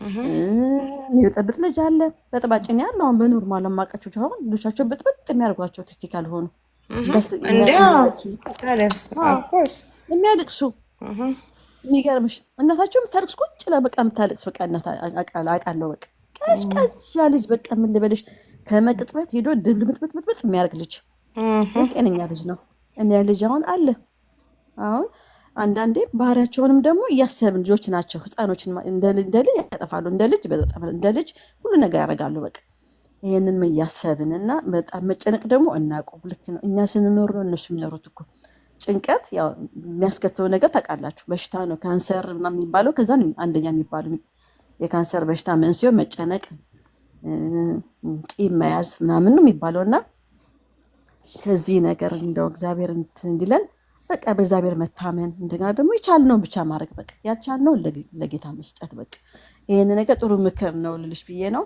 የሚበጠብጥ ልጅ አለ። በጥባጭን ያለው አሁን በኖርማል አማቃቸው አሁን ልጆቻቸው በጥብጥ የሚያደርጓቸው ኦቲስቲክ አልሆኑ የሚያለቅሱ የሚገርምሽ እናታቸው የምታለቅስ ቁጭ ላ በቃ የምታለቅስ በቃ እናት አውቃለሁ በቃ ቀዥቃዣ ልጅ በቃ ምን ልበልሽ ከመቅጽበት ሄዶ ድብልምጥምጥምጥ የሚያደርግ ልጅ ጤነኛ ልጅ ነው። እና ልጅ አሁን አለ አሁን አንዳንዴ ባህሪያቸውንም ደግሞ እያሰብን ልጆች ናቸው ህፃኖችን እንደ ልጅ ያጠፋሉ እንደ ልጅ ሁሉ ነገር ያደርጋሉ በቃ ይሄንን እያሰብን እና በጣም መጨነቅ ደግሞ እናውቀው ልክ ነው። እኛ ስንኖር ነው እነሱ የሚኖሩት እኮ ጭንቀት ያው የሚያስከትለው ነገር ታውቃላችሁ በሽታ ነው ካንሰር ምናምን የሚባለው ከዛ አንደኛ የሚባለው የካንሰር በሽታ መንስኤው መጨነቅ ቂም መያዝ ምናምን ነው የሚባለውና ከዚህ ነገር እንደው እግዚአብሔር እንዲለን በቃ በእግዚአብሔር መታመን እንደገና ደግሞ የቻልነው ብቻ ማድረግ በቃ ያልቻልነው ለጌታ መስጠት በቃ ይሄን ነገር ጥሩ ምክር ነው ልልሽ ብዬ ነው።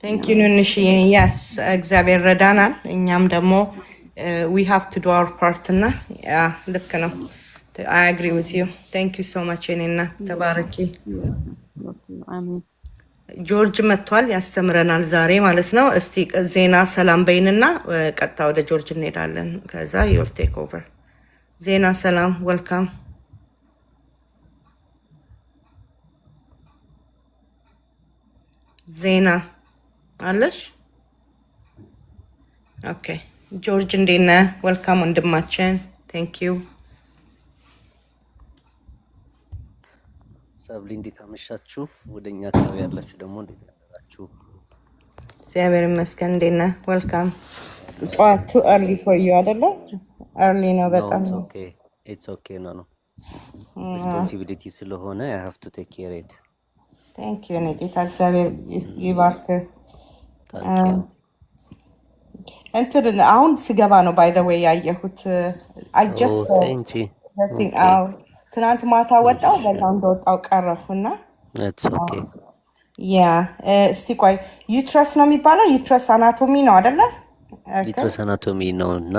ቴንክ ዩ ኑንሽ yes እግዚአብሔር ረዳናል። እኛም ደግሞ we have to do our part እና ልክ ነው። I agree with you. Thank you so much እኔና ተባረኪ። አሜን። ጆርጅ መጥቷል ያስተምረናል ዛሬ ማለት ነው። እስቲ ዜና ሰላም በይንና ቀጥታ ወደ ጆርጅ እንሄዳለን። ከዛ you'll take over። ዜና ሰላም welcome። ዜና አለሽ? ኦኬ ጆርጅ እንዴት ነህ? welcome ወንድማችን። thank you። ሰብሊ እንዴት አመሻችሁ? ወደኛ አካባቢ ያላችሁ ደግሞ እንዴት አላችሁ? እግዚአብሔር ይመስገን። እንዴት ነህ? welcome። ጠዋት too early for you አይደለ? early ነው በጣም። it's okay no responsibility ስለሆነ I have to take care it። thank you ጌታ እግዚአብሔር ይባርክ። እንትን አሁን ስገባ ነው by the way ያየሁት I just saw ትናንት ማታ ወጣው በዛው እንደወጣው ቀረፉና it's okay እስቲ ቆይ ዩትረስ ነው የሚባለው ዩትረስ አናቶሚ ነው አይደለ? ዩትረስ አናቶሚ ነውና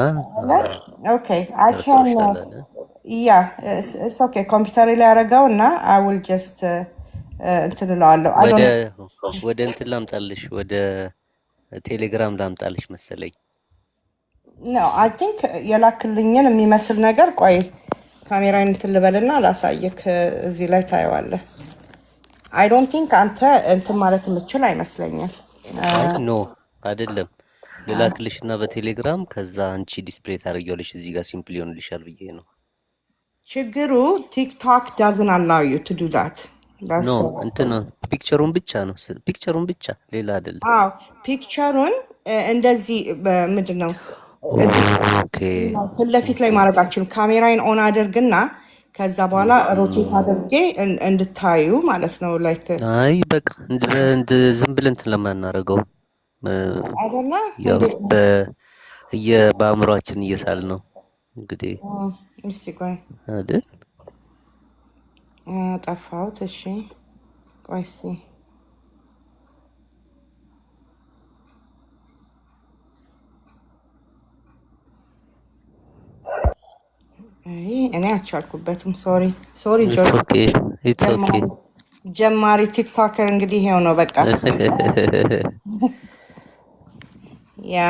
ኦኬ I can it's okay ኮምፒውተር ላይ ያረጋውና I will just እንትን እለዋለሁ። ወደ እንትን ላምጣልሽ ወደ ቴሌግራም ላምጣልሽ መሰለኝ። ነው አይ ቲንክ የላክልኝን የሚመስል ነገር ቆይ ካሜራዬን እንትን ልበልና ላሳየክ እዚህ ላይ ታየዋለህ። አይ ዶንት ቲንክ አንተ እንትን ማለት የምችል አይመስለኝም። አይ ኖ አይደለም ልላክልሽና በቴሌግራም ከዛ አንቺ ዲስፕሌይ ታደርጊዋለሽ እዚህ ጋር ሲምፕል ይሆንልሻል ብዬ ነው። ችግሩ ቲክቶክ doesn't allow you to do that. ኖ እንትን ፒክቸሩን ብቻ ነው ፒክቸሩን ብቻ ሌላ አይደለም። አዎ ፒክቸሩን እንደዚህ ምንድን ነው ኦኬ ፊት ለፊት ላይ ማድረግ አልችልም። ካሜራዬን ኦን አድርግና ከዛ በኋላ ሮቴት አድርጌ እንድታዩ ማለት ነው። ላይክ አይ በቃ ዝም ብለን እንትን ለማናደርገው አይደለ ያው በአእምሯችን እየሳል ነው እንግዲህ እስቲ ቆይ አይደል ጠፋሁት። እሺ ቆይ እስቲ እኔ አልቻልኩበትም። ሶሪ ኢትስ ኦኬ ኢትስ ኦኬ ጀማሪ ቲክቶከር እንግዲህ ይሄው ነው በቃ። ያ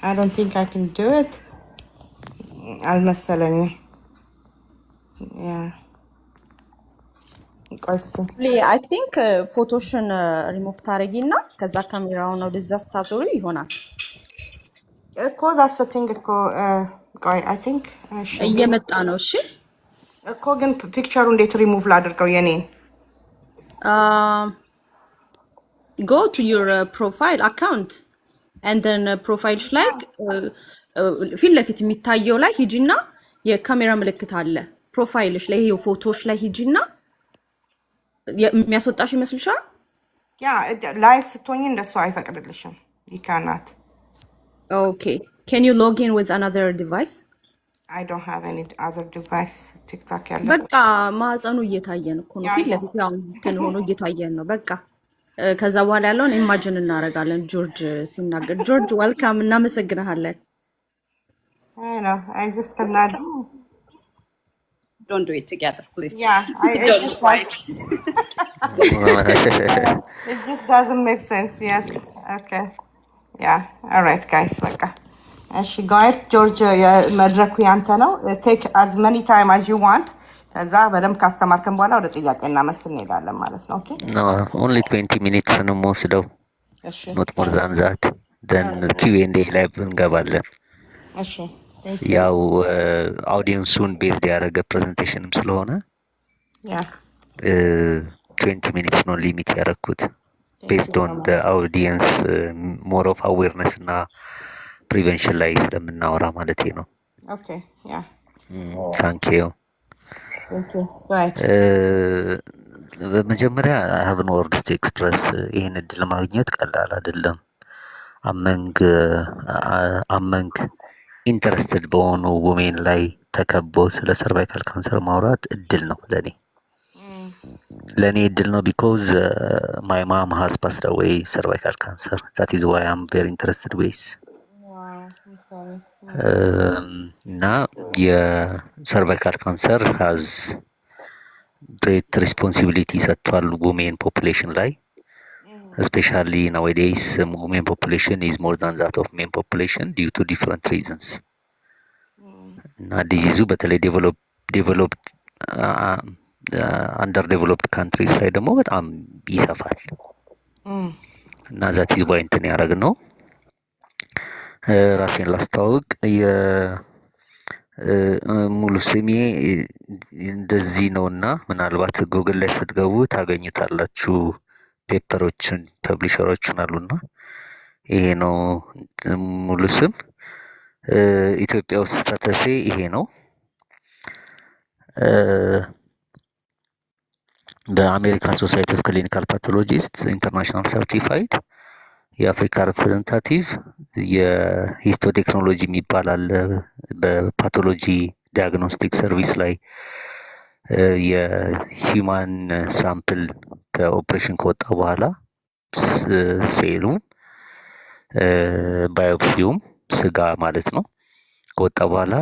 አይ ዶንት ቲንክ አይ ካን ዱ ኢት አልመሰለኝም። ያ ቆይ እስቲ አይ ቲንክ ፎቶሽን ሪሙቭ ታረጊና ከዛ ካሜራውን ወደዛ ስታዞሪ ይሆናል እኮ ዛስ ቲንግ እኮ ቆይ አይ ቲንክ እየመጣ ነው። እሺ እኮ ግን ፒክቸሩ እንዴት ሪሙቭ ላድርገው የኔን? go to your profile account and then ፕሮፋይልሽ ላይ ፊት ለፊት የሚታየው ላይ ሂጂና የካሜራ ምልክት አለ ፕሮፋይልሽ ላይ ይሄው ፎቶሽ ላይ ሂጂና የሚያስወጣሽ ይመስልሻል? ያ ላይቭ ስትሆኝ እንደሱ አይፈቅድልሽም። ይካናት Okay. Can you log in with another device? I don't have any other device. TikTok ያለ በቃ ማህፀኑ እየታየን እኮ ነው። ፊት ለፊት ያው እንትን ሆኖ እየታየን ነው። በቃ ከዛ በኋላ ያለውን ኢማጂን እናደርጋለን። ጆርጅ ሲናገር ጆርጅ ዌልካም እናመሰግናለን። I know. I just cannot. Don't do it together, please. Yeah. Don't fight. It just doesn't make sense. Yes. Okay. Yeah. All right, guys. በቃ እሺ ጋይስ ጆርጅ የመድረኩ ያንተ ነው። ቴክ as many time as you want። ከዛ በደንብ ካስተማርከን በኋላ ወደ ጥያቄና መልስ እንሄዳለን ማለት ነው። ኦኬ ኖ only 20 minutes ነው የምወስደው። እሺ not more than that. then Q&A ላይ እንገባለን። እሺ ያው አውዲየንሱን ቤዝድ ያደረገ ፕሬዘንቴሽንም ስለሆነ ያ 20 minutes ነው ሊሚት ያደረኩት based on the audience more of awareness እና ፕሪቨንሽን ላይ ስለምናወራ ማለት ነው። ኦኬ ያ ታንክ ዩ ራይት በመጀመሪያ I have no words to express ይህን እድል ማግኘት ቀላል አይደለም። አመንግ ኢንተረስትድ በሆኑ ውሜን ላይ ተከቦ ስለ ሰርቫይካል ካንሰር ማውራት እድል ነው ለእኔ እድል ነው ቢኮዝ my mom has passed away cervical cancer. that is why I'm very interested with እና የሰርቫይካል ካንሰር has great responsibility ሰጥቷል women population ላይ especially nowadays women population is more than that of men population due to different reasons እና ዲዚዙ በተለይ developed underdeveloped countries ላይ ደግሞ በጣም ይሰፋል እና that is why እንትን ያደረግነው ራሴን ላስተዋውቅ ሙሉ ስሜ እንደዚህ ነውና ምናልባት ጉግል ላይ ስትገቡ ታገኙታላችሁ። ፔፐሮችን ፐብሊሸሮችን አሉና ይሄ ነው ሙሉ ስም። ኢትዮጵያ ውስጥ ስታተሴ ይሄ ነው። በአሜሪካ ሶሳይቲ ኦፍ ክሊኒካል ፓቶሎጂስት ኢንተርናሽናል ሰርቲፋይድ የአፍሪካ ሪፕሬዘንታቲቭ የሂስቶ ቴክኖሎጂ የሚባል አለ። በፓቶሎጂ ዲያግኖስቲክ ሰርቪስ ላይ የሂውማን ሳምፕል ከኦፕሬሽን ከወጣ በኋላ ሴሉ ባዮፕሲውም ስጋ ማለት ነው ከወጣ በኋላ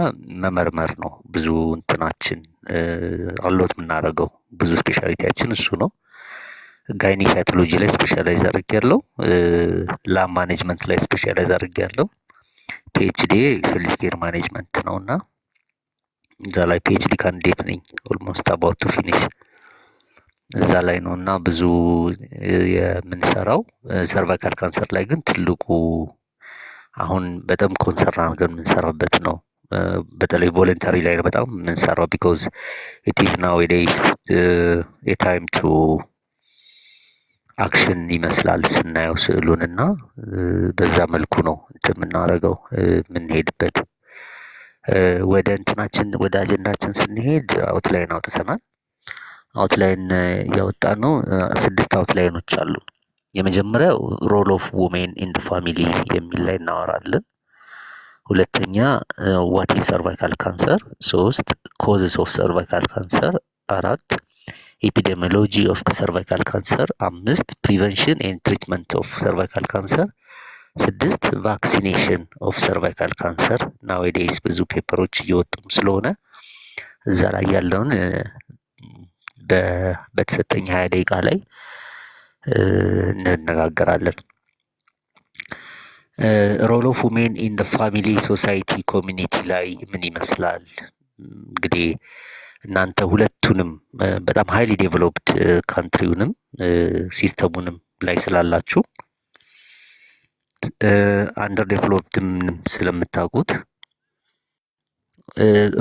መመርመር ነው። ብዙ እንትናችን አሎት የምናደርገው ብዙ ስፔሻሊቲያችን እሱ ነው። ጋይኒሳይቶሎጂ ላይ ስፔሻላይዝ አድርጌያለሁ። ላብ ማኔጅመንት ላይ ስፔሻላይዝ አድርጌያለሁ። ፒኤችዲ ሄልዝ ኬር ማኔጅመንት ነው እና እዛ ላይ ፒኤችዲ ካንዲዴት ነኝ። ኦልሞስት አባውት ቱ ፊኒሽ እዛ ላይ ነው እና ብዙ የምንሰራው ሰርቫይካል ካንሰር ላይ ግን ትልቁ አሁን በጣም ኮንሰርን አድርገን የምንሰራበት ነው። በተለይ ቮለንታሪ ላይ ነው በጣም የምንሰራው ቢኮዝ ኢት ኢዝ ናው ዴይስ የታይም ቱ አክሽን ይመስላል ስናየው ስዕሉን እና በዛ መልኩ ነው እንትን የምናደርገው የምንሄድበት። ወደ እንትናችን ወደ አጀንዳችን ስንሄድ አውትላይን አውጥተናል። አውትላይን ያወጣ ነው 6 አውትላይኖች አሉ። የመጀመሪያው ሮል ኦፍ ውሜን ኢን ፋሚሊ የሚል ላይ እናወራለን። ሁለተኛ ዋት ኢዝ ሰርቫይካል ካንሰር፣ 3 ኮዝስ ኦፍ ሰርቫይካል ካንሰር፣ 4 ኤፒዴሚዮሎጂ ኦፍ ሰርቫይካል ካንሰር፣ 5 ፕሪቨንሽን ኤንድ ትሪትመንት ኦፍ ሰርቫይካል ካንሰር፣ 6 ቫክሲኔሽን ኦፍ ሰርቫይካል ካንሰር። ናዌዴይስ ብዙ ፔፐሮች እየወጡም ስለሆነ እዛ ላይ ያለውን በተሰጠኝ 20 ደቂቃ ላይ እንነጋገራለን። ሮል ኦፍ ውሜን ኢን ፋሚሊ ሶሳይቲ ኮሚኒቲ ላይ ምን ይመስላል? እንግዲህ እናንተ ሁለቱንም በጣም ሃይሊ ዴቨሎፕድ ካንትሪውንም ሲስተሙንም ላይ ስላላችሁ አንደር ዴቨሎፕድም ስለምታውቁት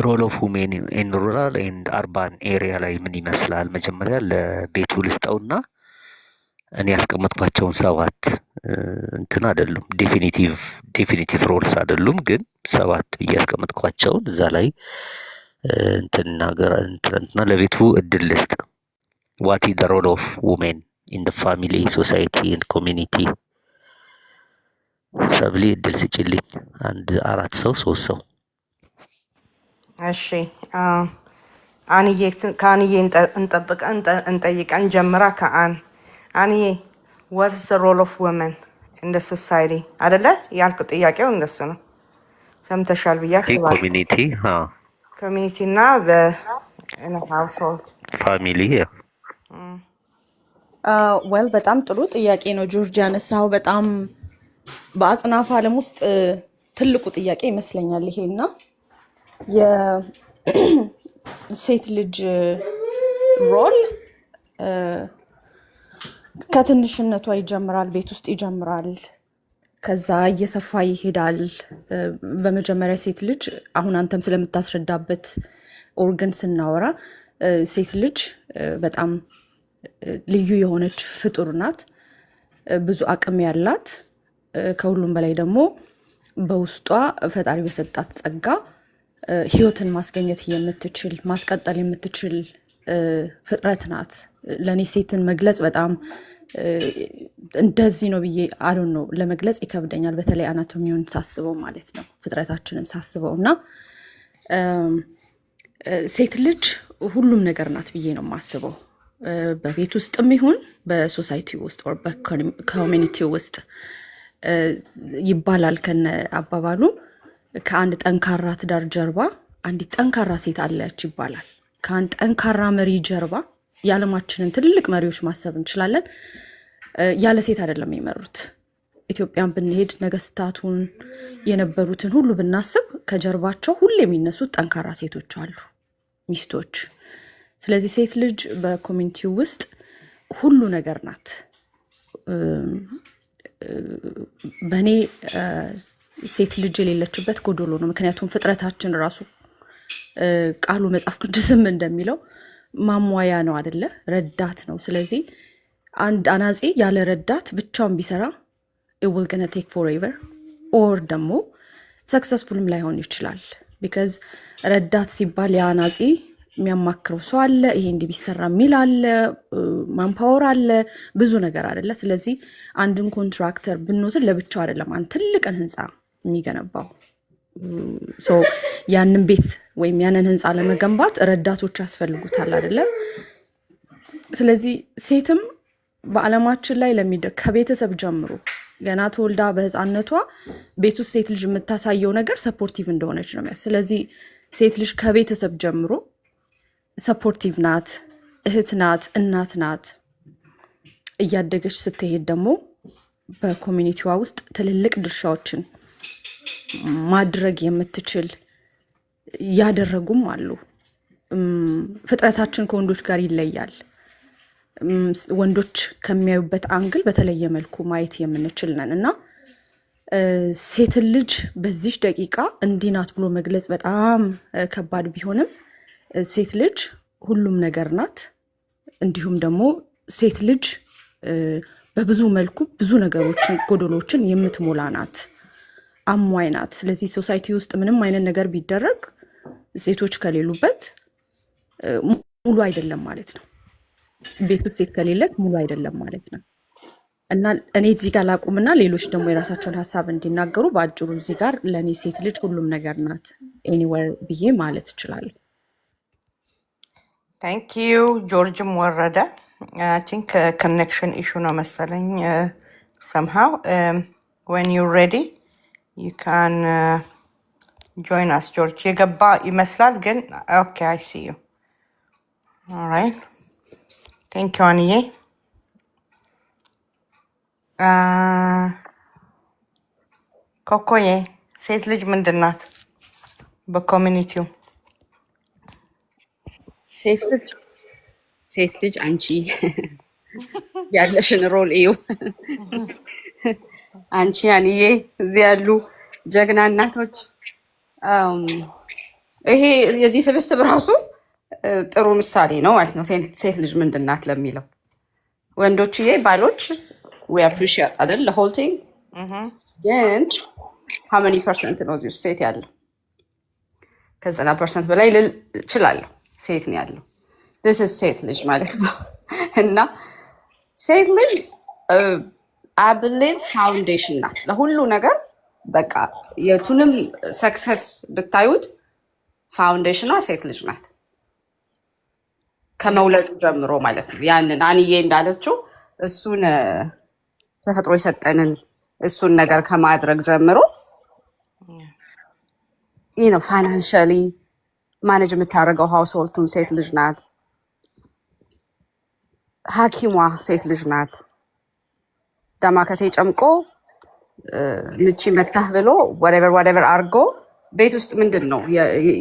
ሮል ኦፍ ውሜን ኢን ሩራል ኤንድ አርባን ኤሪያ ላይ ምን ይመስላል? መጀመሪያ ለቤቱ ልስጠውና እኔ ያስቀመጥኳቸውን 7 እንትን አይደሉም ዴፊኒቲቭ ሮልስ አይደሉም፣ ግን 7 ብዬ ያስቀመጥኳቸውን እዛ ላይ እንትና ለቤቱ እድል ልስጥ። ዋት ኢዝ ዘ ሮል ኦፍ ውሜን ኢን ፋሚሊ ሶሳይቲ ኤንድ ኮሚኒቲ። ሰብሊ እድል ስጭልኝ። 4 ሰው 3 ሰው። እሺ አንዬ ከአንዬ እንጠይቀን ጀምራ አንዬ what's the role of women in the society አይደለ ያልኩ ጥያቄው እንደሱ ነው። ሰምተሻል ብዬ አስባለሁ። ኮሚኒቲ እና በሃውስሆልድ ፋሚሊ። ዌል በጣም ጥሩ ጥያቄ ነው ጆርጅ ያነሳው። በጣም በአጽናፈ ዓለም ውስጥ ትልቁ ጥያቄ ይመስለኛል ይሄና የሴት ልጅ ሮል ከትንሽነቷ ይጀምራል፣ ቤት ውስጥ ይጀምራል፣ ከዛ እየሰፋ ይሄዳል። በመጀመሪያ ሴት ልጅ አሁን አንተም ስለምታስረዳበት ኦርገን ስናወራ ሴት ልጅ በጣም ልዩ የሆነች ፍጡር ናት፣ ብዙ አቅም ያላት፣ ከሁሉም በላይ ደግሞ በውስጧ ፈጣሪ በሰጣት ጸጋ ህይወትን ማስገኘት የምትችል ማስቀጠል የምትችል ፍጥረት ናት። ለእኔ ሴትን መግለጽ በጣም እንደዚህ ነው ብዬ አሉን ነው ለመግለጽ ይከብደኛል። በተለይ አናቶሚውን ሳስበው ማለት ነው ፍጥረታችንን ሳስበው እና ሴት ልጅ ሁሉም ነገር ናት ብዬ ነው የማስበው። በቤት ውስጥም ይሁን በሶሳይቲ ውስጥ ወር በኮሚኒቲ ውስጥ ይባላል ከነ አባባሉ ከአንድ ጠንካራ ትዳር ጀርባ አንዲት ጠንካራ ሴት አለች ይባላል። ከአንድ ጠንካራ መሪ ጀርባ የዓለማችንን ትልልቅ መሪዎች ማሰብ እንችላለን። ያለ ሴት አይደለም የመሩት። ኢትዮጵያን ብንሄድ ነገስታቱን የነበሩትን ሁሉ ብናስብ ከጀርባቸው ሁሌ የሚነሱት ጠንካራ ሴቶች አሉ፣ ሚስቶች። ስለዚህ ሴት ልጅ በኮሚኒቲው ውስጥ ሁሉ ነገር ናት። በእኔ ሴት ልጅ የሌለችበት ጎዶሎ ነው። ምክንያቱም ፍጥረታችን ራሱ ቃሉ መጽሐፍ ቅዱስም እንደሚለው ማሟያ ነው አይደለ? ረዳት ነው። ስለዚህ አንድ አናጺ ያለ ረዳት ብቻውን ቢሰራ it will gonna take forever or ደግሞ ሰክሰስፉልም ላይሆን ይችላል። ቢካዝ ረዳት ሲባል የአናጺ የሚያማክረው ሰው አለ፣ ይሄ እንዲህ ቢሰራ የሚል አለ፣ ማንፓወር አለ፣ ብዙ ነገር አይደለ? ስለዚህ አንድን ኮንትራክተር ብንወስድ ለብቻው አይደለም አንድ ትልቅን ህንፃ የሚገነባው። ያንን ቤት ወይም ያንን ህንፃ ለመገንባት ረዳቶች ያስፈልጉታል አይደለ? ስለዚህ ሴትም በዓለማችን ላይ ከቤተሰብ ጀምሮ ገና ተወልዳ በህፃነቷ ቤት ውስጥ ሴት ልጅ የምታሳየው ነገር ሰፖርቲቭ እንደሆነች ነው። ስለዚህ ሴት ልጅ ከቤተሰብ ጀምሮ ሰፖርቲቭ ናት፣ እህት ናት፣ እናት ናት። እያደገች ስትሄድ ደግሞ በኮሚኒቲዋ ውስጥ ትልልቅ ድርሻዎችን ማድረግ የምትችል ያደረጉም አሉ። ፍጥረታችን ከወንዶች ጋር ይለያል። ወንዶች ከሚያዩበት አንግል በተለየ መልኩ ማየት የምንችል ነን እና ሴትን ልጅ በዚህ ደቂቃ እንዲህ ናት ብሎ መግለጽ በጣም ከባድ ቢሆንም ሴት ልጅ ሁሉም ነገር ናት። እንዲሁም ደግሞ ሴት ልጅ በብዙ መልኩ ብዙ ነገሮችን ጎደሎችን የምትሞላ ናት፣ አሟይ ናት። ስለዚህ ሶሳይቲ ውስጥ ምንም አይነት ነገር ቢደረግ ሴቶች ከሌሉበት ሙሉ አይደለም ማለት ነው። ቤት ውስጥ ሴት ከሌለች ሙሉ አይደለም ማለት ነው። እና እኔ እዚህ ጋር ላቁምና ሌሎች ደግሞ የራሳቸውን ሀሳብ እንዲናገሩ በአጭሩ እዚህ ጋር ለእኔ ሴት ልጅ ሁሉም ነገር ናት ኤኒዌር ብዬ ማለት እችላለሁ። ታንክ ዩ። ጆርጅም ወረደ። አይ ቲንክ ኮኔክሽን ኢሹ ነው መሰለኝ። ሰምሃው ዌን ዩ ሬዲ ዩ ካን ጆይን አስ። ጆርጅ የገባ ይመስላል ግን ኦኬ አይ ሲ ዩ። ኦልራይት ቴንክ ዩ አንዬ። ኮኮዬ ሴት ልጅ ምንድን ናት በኮሚኒቲው? ሴት ልጅ አንቺ ያለሽን ሮል እዩ። አንቺ አንዬ እዚህ ያሉ ጀግና እናቶች፣ ይሄ የዚህ ስብስብ ራሱ ጥሩ ምሳሌ ነው ማለት ነው። ሴት ልጅ ምንድን ናት ለሚለው ወንዶችዬ፣ ባሎች we appreciate አይደል ለሆል ቲንግ፣ ግን how many percent ነው እዚህ ውስጥ ሴት ያለው? ከ90% በላይ ልል እችላለሁ ሴት ነው ያለው። this is ሴት ልጅ ማለት ነው። እና ሴት ልጅ I believe ፋውንዴሽን ናት ለሁሉ ነገር። በቃ የቱንም ሰክሰስ ብታዩት ፋውንዴሽኗ ሴት ልጅ ናት፣ ከመውለዱ ጀምሮ ማለት ነው። ያንን አንዬ እንዳለችው እሱን ተፈጥሮ የሰጠንን እሱን ነገር ከማድረግ ጀምሮ ይህ ነው። ፋይናንሻሊ ማኔጅ የምታደርገው ሃውስሆልቱን ሴት ልጅ ናት። ሐኪሟ ሴት ልጅ ናት። ዳማከሴ ጨምቆ ምቺ መታህ ብሎ ወደበር አድርጎ ቤት ውስጥ ምንድን ነው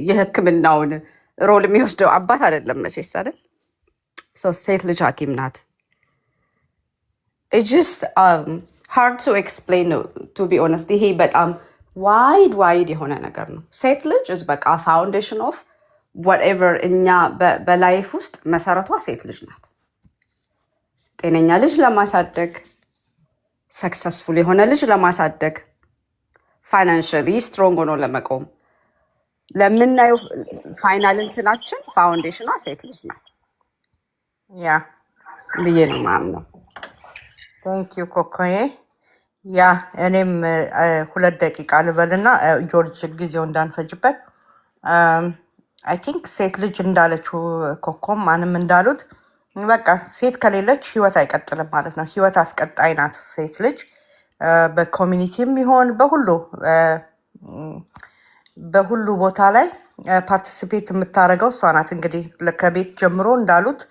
የሕክምናውን ሮል የሚወስደው አባት አይደለም መቼስ አይደል? ሴት ልጅ ሐኪም ናት። It's just hard to explain, to be honest. ይሄ በጣም ዋይድ የሆነ ነገር ነው። ሴት ልጅ በቃ ፋውንዴሽን ኦፍ whatever እኛ በላይፍ ውስጥ መሰረቷ ሴት ልጅ ናት። ጤነኛ ልጅ ለማሳደግ፣ ሰክሰስፉል የሆነ ልጅ ለማሳደግ፣ ፋይናንሽሊ ስትሮንግ ሆኖ ለመቆም ለምናየው ፋይናል እንትናችን ፋውንዴሽኗ ሴት ልጅ ናት ያ ብዬ ነው የማምነው። ቴንክ ዩ ኮኮዬ። ያ እኔም 2 ደቂቃ ልበልና ጆርጅ ጊዜው እንዳንፈጅበት። አይ ቲንክ ሴት ልጅ እንዳለችው ኮኮም ማንም እንዳሉት በቃ ሴት ከሌለች ህይወት አይቀጥልም ማለት ነው። ህይወት አስቀጣይ ናት ሴት ልጅ። በኮሚኒቲም ይሆን በሁሉ ቦታ ላይ ፓርቲሲፔት የምታደርገው እሷ ናት። እንግዲህ ከቤት ጀምሮ እንዳሉት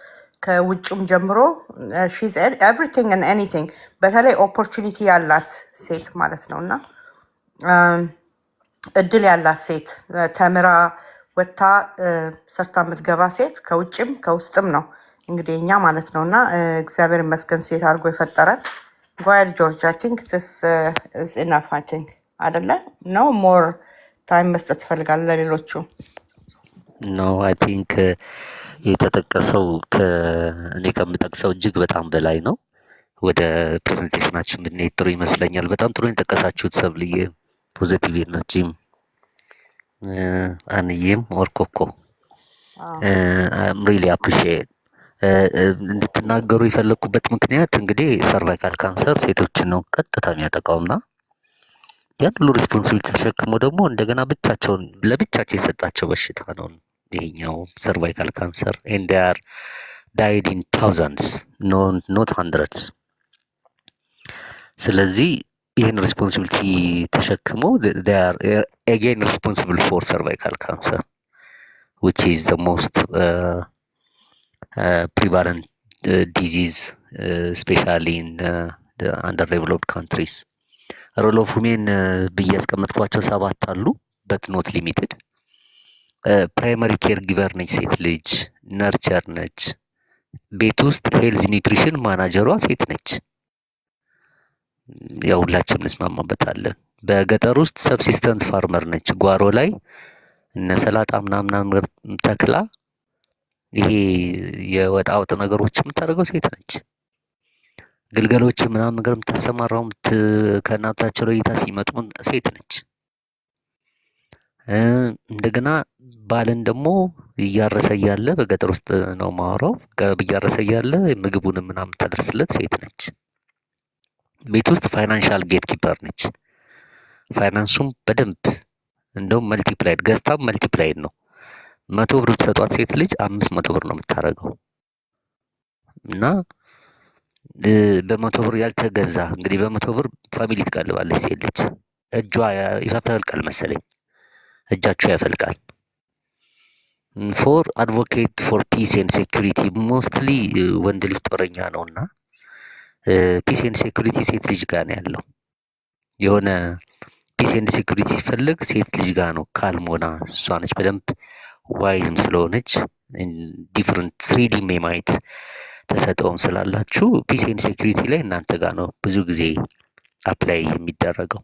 ከውጭም ጀምሮ ሺዝ ኤቭሪቲንግ ኤንድ ኤኒቲንግ። በተለይ ኦፖርቹኒቲ ያላት ሴት ማለት ነው እና እድል ያላት ሴት፣ ተምራ ወታ ሰርታ የምትገባ ሴት ከውጭም ከውስጥም ነው እንግዲህ እኛ ማለት ነው። እና እግዚአብሔር ይመስገን ሴት አድርጎ የፈጠረን። ጓድ ጆርጅ አይ ቲንክ ስ ኢናፍ አይ ቲንክ አይደለ ነው። ሞር ታይም መስጠት ትፈልጋለህ ለሌሎቹ? ኖ አይ ቲንክ የተጠቀሰው እኔ ከምጠቅሰው እጅግ በጣም በላይ ነው። ወደ ፕሬዘንቴሽናችን ብንሄድ ጥሩ ይመስለኛል። በጣም ጥሩ የጠቀሳችሁት ሰብልዬ፣ ፖዚቲቭ ኤነርጂም አንዬም ኦርኮኮ ሪሊ አፕሪሺየት እንድትናገሩ የፈለግኩበት ምክንያት እንግዲህ ሰርቫይካል ካንሰር ሴቶችን ነው ቀጥታ የሚያጠቃውና ያን ሁሉ ሪስፖንሲቢሊቲ ተሸክሞ ደግሞ እንደገና ለብቻቸው የሰጣቸው በሽታ ነው ይሄኛው ሰርቫይካል ካንሰር። ኤንድ ዴይ አር ዳይድ ኢን ታውዘንድስ ኖት ሃንድረድስ። ስለዚህ ይህን ሪስፖንሲቢሊቲ ተሸክሞ ዴይ አር አጌን ሪስፖንሲብል ፎር ሰርቫይካል ካንሰር ዊች ኢዝ ዘ ሞስት prevalent disease, especially in the underdeveloped countries. ሮል ኦፍ ዊሜን ብዬ ያስቀመጥኳቸው 7 አሉ በት ኖት ሊሚትድ። ፕራይመሪ ኬር ጊቨር ነች ሴት ልጅ፣ ነርቸር ነች። ቤት ውስጥ ሄልዝ ኒውትሪሽን ማናጀሯ ሴት ነች። ያው ሁላችንም እንስማማበታለን። በገጠር ውስጥ ሰብሲስተንት ፋርመር ነች። ጓሮ ላይ እነ ሰላጣ ምናምን ተክላ ይሄ የወጣ ነገሮች የምታደርገው ሴት ነች። ግልገሎች ምናምን ነገር የምታሰማራው ከእናታቸው ለይታ ሲመጡ ሴት ነች። እንደገና ባልን ደግሞ እያረሰ እያለ በገጠር ውስጥ ነው ማወራው፣ እያረሰ እያለ ምግቡን ምናምን ታደርስለት ሴት ነች። ቤት ውስጥ ፋይናንሻል ጌት ኪፐር ነች። ፋይናንሱም በደንብ እንደውም መልቲፕላይድ ገዝታም መልቲፕላይድ ነው። 100 ብር ተሰጧት ሴት ልጅ 500 ብር ነው የምታደርገው። እና በ100 ብር ያልተገዛ እንግዲህ በ100 ብር ፋሚሊ ትቀልባለች ሴት ልጅ። እጇ ይፈልቃል መሰለኝ፣ እጃቸው ያፈልቃል። ፎር አድቮኬት ፎር ፒስ ኤንድ ሴኩሪቲ ሞስትሊ ወንድ ልጅ ጦረኛ ነውና ፒስ ኤንድ ሴኩሪቲ ሴት ልጅ ጋር ነው ያለው። የሆነ ፒስ ኤንድ ሴኩሪቲ ሲፈልግ ሴት ልጅ ጋር ነው ካልሞና እሷ ነች። በደንብ ዋይዝም ስለሆነች ዲፍረንት ስሪዲ የማየት ተሰጠውም ስላላችሁ ፒስ ኤንድ ሴኩሪቲ ላይ እናንተ ጋር ነው ብዙ ጊዜ አፕላይ የሚደረገው።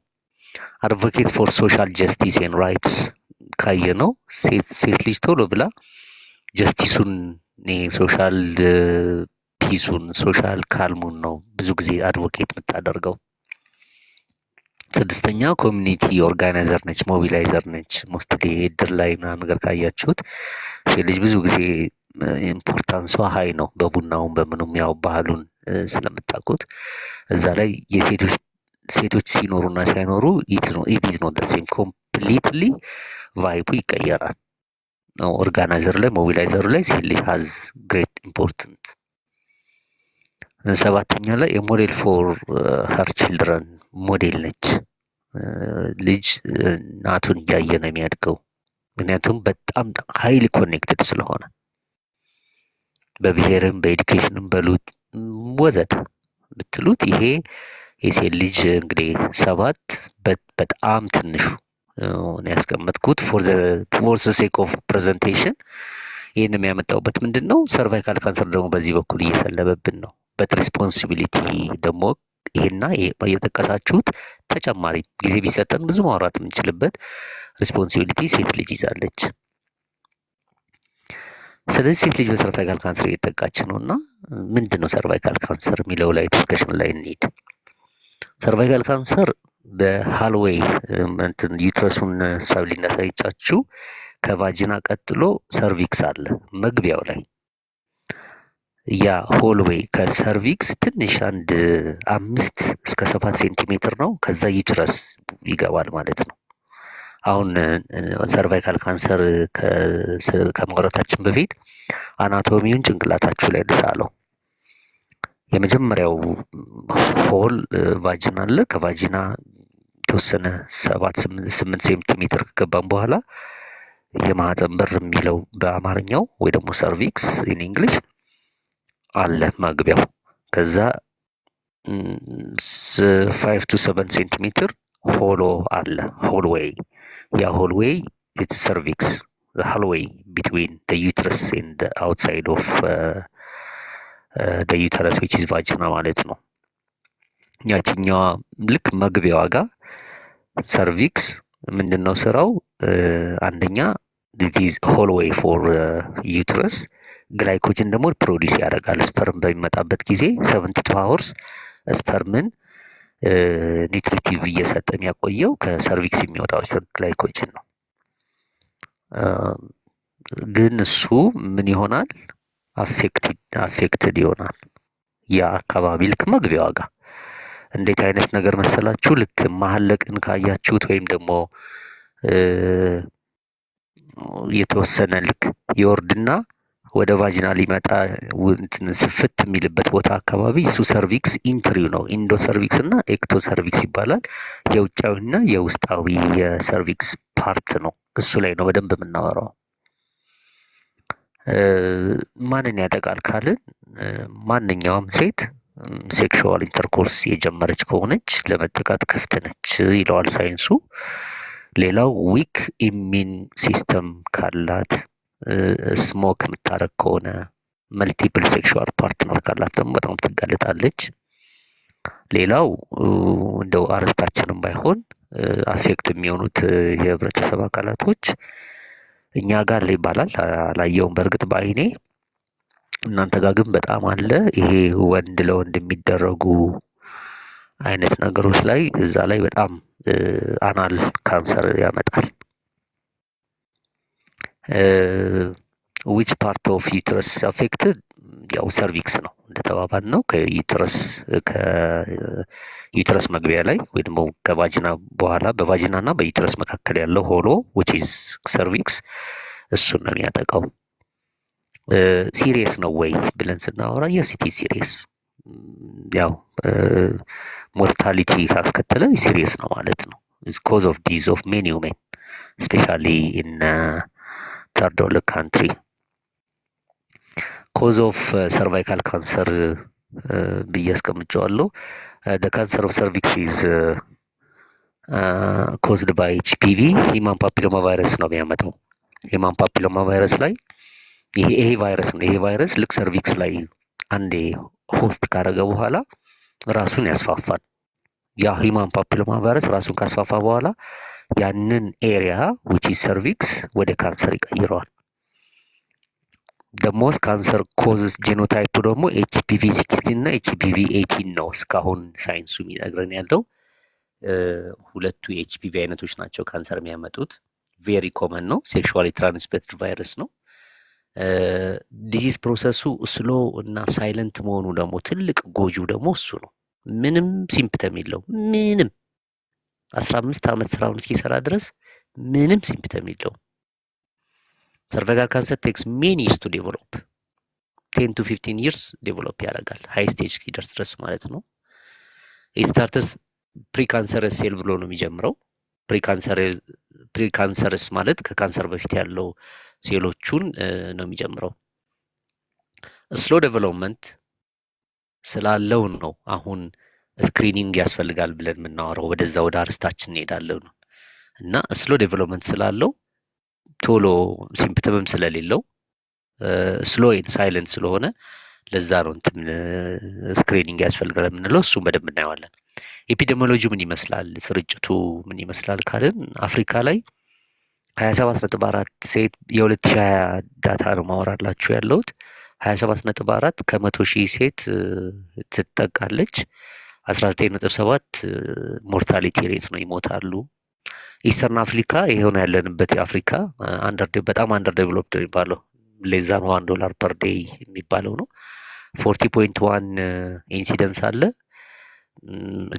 አድቮኬት ፎር ሶሻል ጀስቲስ ኤንድ ራይትስ ካየ ነው ሴት ልጅ ቶሎ ብላ ጀስቲሱን ሶሻል ፒሱን ሶሻል ካልሙን ነው ብዙ ጊዜ አድቮኬት የምታደርገው። 6ኛ ኮሚኒቲ ኦርጋናይዘር ነች፣ ሞቢላይዘር ነች። ሞስትሊ እድር ላይ ምናምን ነገር ካያችሁት ሴት ልጅ ብዙ ጊዜ ኢምፖርታንሷ ሀይ ነው። በቡናውም በምኑም ያው ባህሉን ስለምታውቁት እዛ ላይ ሴቶች ሲኖሩና ሳይኖሩ ኢት ነው ደሴም ኮምፕሊትሊ ቫይቡ ይቀየራል። ኦርጋናይዘር ላይ ሞቢላይዘሩ ላይ ሴት ልጅ ሀዝ ግሬት ኢምፖርታንት። 7ኛ ላይ የሞዴል ፎር ሀር ችልድረን ሞዴል ነች። ልጅ እናቱን እያየ ነው የሚያድገው። ምክንያቱም በጣም ሀይሊ ኮኔክትድ ስለሆነ በብሔርም በኤዱኬሽንም በሉት ወዘተ ብትሉት ይሄ የሴት ልጅ እንግዲህ 7 በጣም ትንሹ ያስቀመጥኩት ፎር ዘ ሴክ ኦፍ ፕሬዘንቴሽን። ይህን የሚያመጣውበት ምንድን ነው? ሰርቫይካል ካንሰር ደግሞ በዚህ በኩል እየሰለበብን ነው። በት ሪስፖንሲቢሊቲ ደግሞ ይሄና የጠቀሳችሁት ተጨማሪ ጊዜ ቢሰጠን ብዙ ማውራት የምንችልበት ሪስፖንሲቢሊቲ ሴት ልጅ ይዛለች። ስለዚህ ሴት ልጅ በሰርቫይካል ካንሰር እየተጠቃች ነው እና ምንድን ነው ሰርቫይካል ካንሰር የሚለው ላይ ዲስከሽን ላይ እንሂድ። ሰርቫይካል ካንሰር በሃልዌይ እንትን ዩትረሱን ሰብሊ እንዳሳይቻችሁ ከቫጂና ቀጥሎ ሰርቪክስ አለ መግቢያው ላይ። ያ ሆልዌይ ከሰርቪክስ ትንሽ 5 እስከ 7 ሴንቲሜትር ነው። ከዛ ዩትረስ ይገባል ማለት ነው። አሁን ሰርቫይካል ካንሰር ከማውራታችን በፊት አናቶሚውን ጭንቅላታችሁ ላይ ልሳለው። የመጀመሪያው ሆል ቫጂና አለ። ከቫጂና የተወሰነ 7-8 ሴንቲሜትር ከገባን በኋላ የማህፀን በር የሚለው በአማርኛው ወይ ደግሞ ሰርቪክስ ኢን እንግሊሽ አለ መግቢያው። ከዛ 5 to 7 ሴንቲሜትር ሆሎ አለ ሆልዌይ። ያ ሆልዌይ ኢትስ ሰርቪክስ the hallway between the uterus and the outside of the uterus which is vagina ማለት ነው። ያችኛዋ ልክ መግቢያዋ ጋር ሰርቪክስ ምንድነው ስራው? አንደኛ this hallway for uterus ግላይኮጅን ደግሞ ፕሮዲውስ ያደርጋል። ስፐርም በሚመጣበት ጊዜ 72 hours ስፐርምን ኒውትሪቲቭ እየሰጠ የሚያቆየው ከሰርቪክስ የሚወጣው ግላይኮጅን ነው። ግን እሱ ምን ይሆናል? አፌክትድ ይሆናል። ያ አካባቢ ልክ መግቢያዋ ጋር እንዴት አይነት ነገር መሰላችሁ? ልክ መሀለቅን ካያችሁት ወይም ደግሞ የተወሰነ ልክ የወርድና ወደ ቫጂና ሊመጣ ስፍት የሚልበት ቦታ አካባቢ እሱ ሰርቪክስ ኢንትሪው ነው። ኢንዶ ሰርቪክስ እና ኤክቶ ሰርቪክስ ይባላል። የውጫዊና የውስጣዊ የሰርቪክስ ፓርት ነው። እሱ ላይ ነው በደንብ የምናወራው። ማንን ያጠቃል ካልን ማንኛውም ሴት ሴክሹዋል ኢንተርኮርስ የጀመረች ከሆነች ለመጠቃት ክፍት ነች ይለዋል ሳይንሱ። ሌላው ዊክ ኢሚን ሲስተም ካላት፣ ስሞክ የምታረግ ከሆነ፣ መልቲፕል ሴክሹዋል ፓርትነር ካላት ደግሞ በጣም ትጋለጣለች። ሌላው እንደው አርስታችንም ባይሆን አፌክት የሚሆኑት የህብረተሰብ አካላቶች እኛ ጋር ላይ ይባላል፣ አላየውም በእርግጥ በአይኔ፣ እናንተ ጋር ግን በጣም አለ። ይሄ ወንድ ለወንድ የሚደረጉ አይነት ነገሮች ላይ እዛ ላይ በጣም አናል ካንሰር ያመጣል። ዊች ፓርት ኦፍ ዩትረስ አፌክትድ? ያው ሰርቪክስ ነው እንደተባባል ነው። ከዩትረስ መግቢያ ላይ ወይ ደግሞ ከቫጂና በኋላ በቫጂና እና በዩትረስ መካከል ያለው ሆሎ ዊች ኢዝ ሰርቪክስ፣ እሱን ነው የሚያጠቃው። ሲሪየስ ነው ወይ ብለን ስናወራ የሲቲ ሲሪየስ፣ ያው ሞርታሊቲ ካስከተለ ሲሪየስ ነው ማለት ነው። ኮዝ ኦፍ ዲዝ ኦፍ ሜኒ ውሜን ስፔሻሊ ኢን ተርድ ወርልድ ካንትሪ። ኮዝ ኦፍ ሰርቫይካል ካንሰር ብዬ አስቀምጨዋለሁ። ካንሰር ኦፍ ሰርቪክስ ኢዝ ኮዝድ ባይ ኤችፒቪ ሂማን ፓፒሎማ ቫይረስ ነው የሚያመጣው። ሂማን ፓፒሎማ ቫይረስ ላይ ይሄ ቫይረስ ነው። ይሄ ቫይረስ ልክ ሰርቪክስ ላይ አንዴ ሆስት ካረገ በኋላ ራሱን ያስፋፋል። ያ ሂማን ፓፒሎማ ቫይረስ ራሱን ካስፋፋ በኋላ ያንን ኤሪያ ዊች ኢዝ ሰርቪክስ ወደ ካንሰር ይቀይረዋል። ደሞስ ካንሰር ኮዝስ ጄኖታይፕ ደግሞ ኤችፒቪ 16 እና ኤችፒቪ 18 ነው እስካሁን ሳይንሱ የሚነግረን ያለው። ሁለቱ የኤችፒቪ አይነቶች ናቸው ካንሰር የሚያመጡት። ቬሪ ኮመን ነው። ሴክሹዋሊ ትራንስሚትድ ቫይረስ ነው። ዲዚዝ ፕሮሰሱ ስሎ እና ሳይለንት መሆኑ ደግሞ ትልቅ ጎጂው ደግሞ እሱ ነው። ምንም ሲምፕተም የለው። ምንም 15 ዓመት ስራውን እስኪሰራ ድረስ ምንም ሲምፕተም የለው። ሰርቫይካል ካንሰር ቴክስ ሜኒ ይርስ ቱ ዴቨሎፕ 10 to 15 ይርስ ዴቨሎፕ ያደርጋል ሃይ ስቴጅ እስኪደርስ ድረስ ማለት ነው። ስታርትስ ፕሪካንሰረስ ሴል ብሎ ነው የሚጀምረው። ፕሪካንሰረስ ማለት ከካንሰር በፊት ያለው ሴሎቹን ነው የሚጀምረው። ስሎ ዴቨሎፕመንት ስላለው ነው አሁን ስክሪኒንግ ያስፈልጋል ብለን የምናወራው። ወደዛ ወደ አርስታችን እንሄዳለን እና ስሎ ዴቨሎፕመንት ስላለው ቶሎ ሲምፕተምም ስለሌለው ስሎ ኤንድ ሳይለንት ስለሆነ ለዛ ነው እንትን ስክሪኒንግ ያስፈልጋል የምንለው። እሱም በደንብ እናየዋለን። ኤፒዴሚዮሎጂ ምን ይመስላል፣ ስርጭቱ ምን ይመስላል ካልን አፍሪካ ላይ 27.4 ሴት የ2020 ዳታ ነው ማወራላችሁ ያለሁት። 27.4 ከ100 ሺህ ሴት ትጠቃለች። 19.7 ሞርታሊቲ ሬት ነው ይሞታሉ። ኢስተርን አፍሪካ ይሄው ነው ያለንበት። የአፍሪካ በጣም አንደር ዴቨሎፕድ የሚባለው ሌዛን $1 ፐር ዴይ የሚባለው ነው። 40.1 ኢንሲደንስ አለ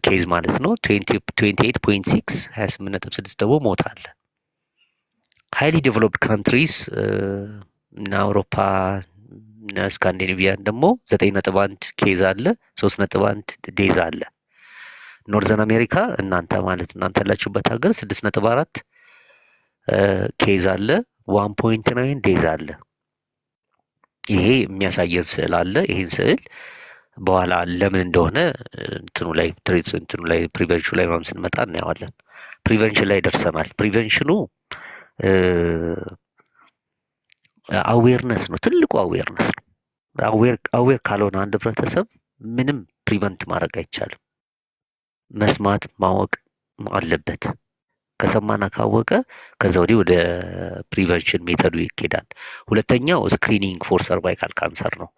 ኬዝ ማለት ነው። 28.6 28.6 ደግሞ ሞት አለ። ሃይሊ ዴቨሎፕድ ካንትሪስ እና አውሮፓ እና ስካንዲኔቪያን ደግሞ 9.1 ኬዝ አለ፣ 3.1 ዴዝ አለ። ኖርዘርን አሜሪካ እናንተ ያላችሁበት ሀገር 6.4 ኬዝ አለ፣ 1.9 ዴዝ አለ። ይሄ የሚያሳየን ስዕል አለ። ይሄን ስዕል በኋላ ለምን እንደሆነ እንትኑ ላይ ፕሪቨንሽኑ ላይ ምናምን ስንመጣ እናየዋለን። ፕሪቨንሽን ላይ ደርሰናል። ፕሪቨንሽኑ አዌርነስ ነው። ትልቁ አዌርነስ ነው። አዌር ካልሆነ አንድ ህብረተሰብ ምንም ፕሪቨንት ማድረግ አይቻልም። መስማት ማወቅ አለበት። ከሰማና ካወቀ ከዛ ወዲህ ወደ ፕሪቨንሽን ሜተዱ ይኬዳል። ሁለተኛው ስክሪኒንግ ፎር ሰርቫይካል ካንሰር ነው።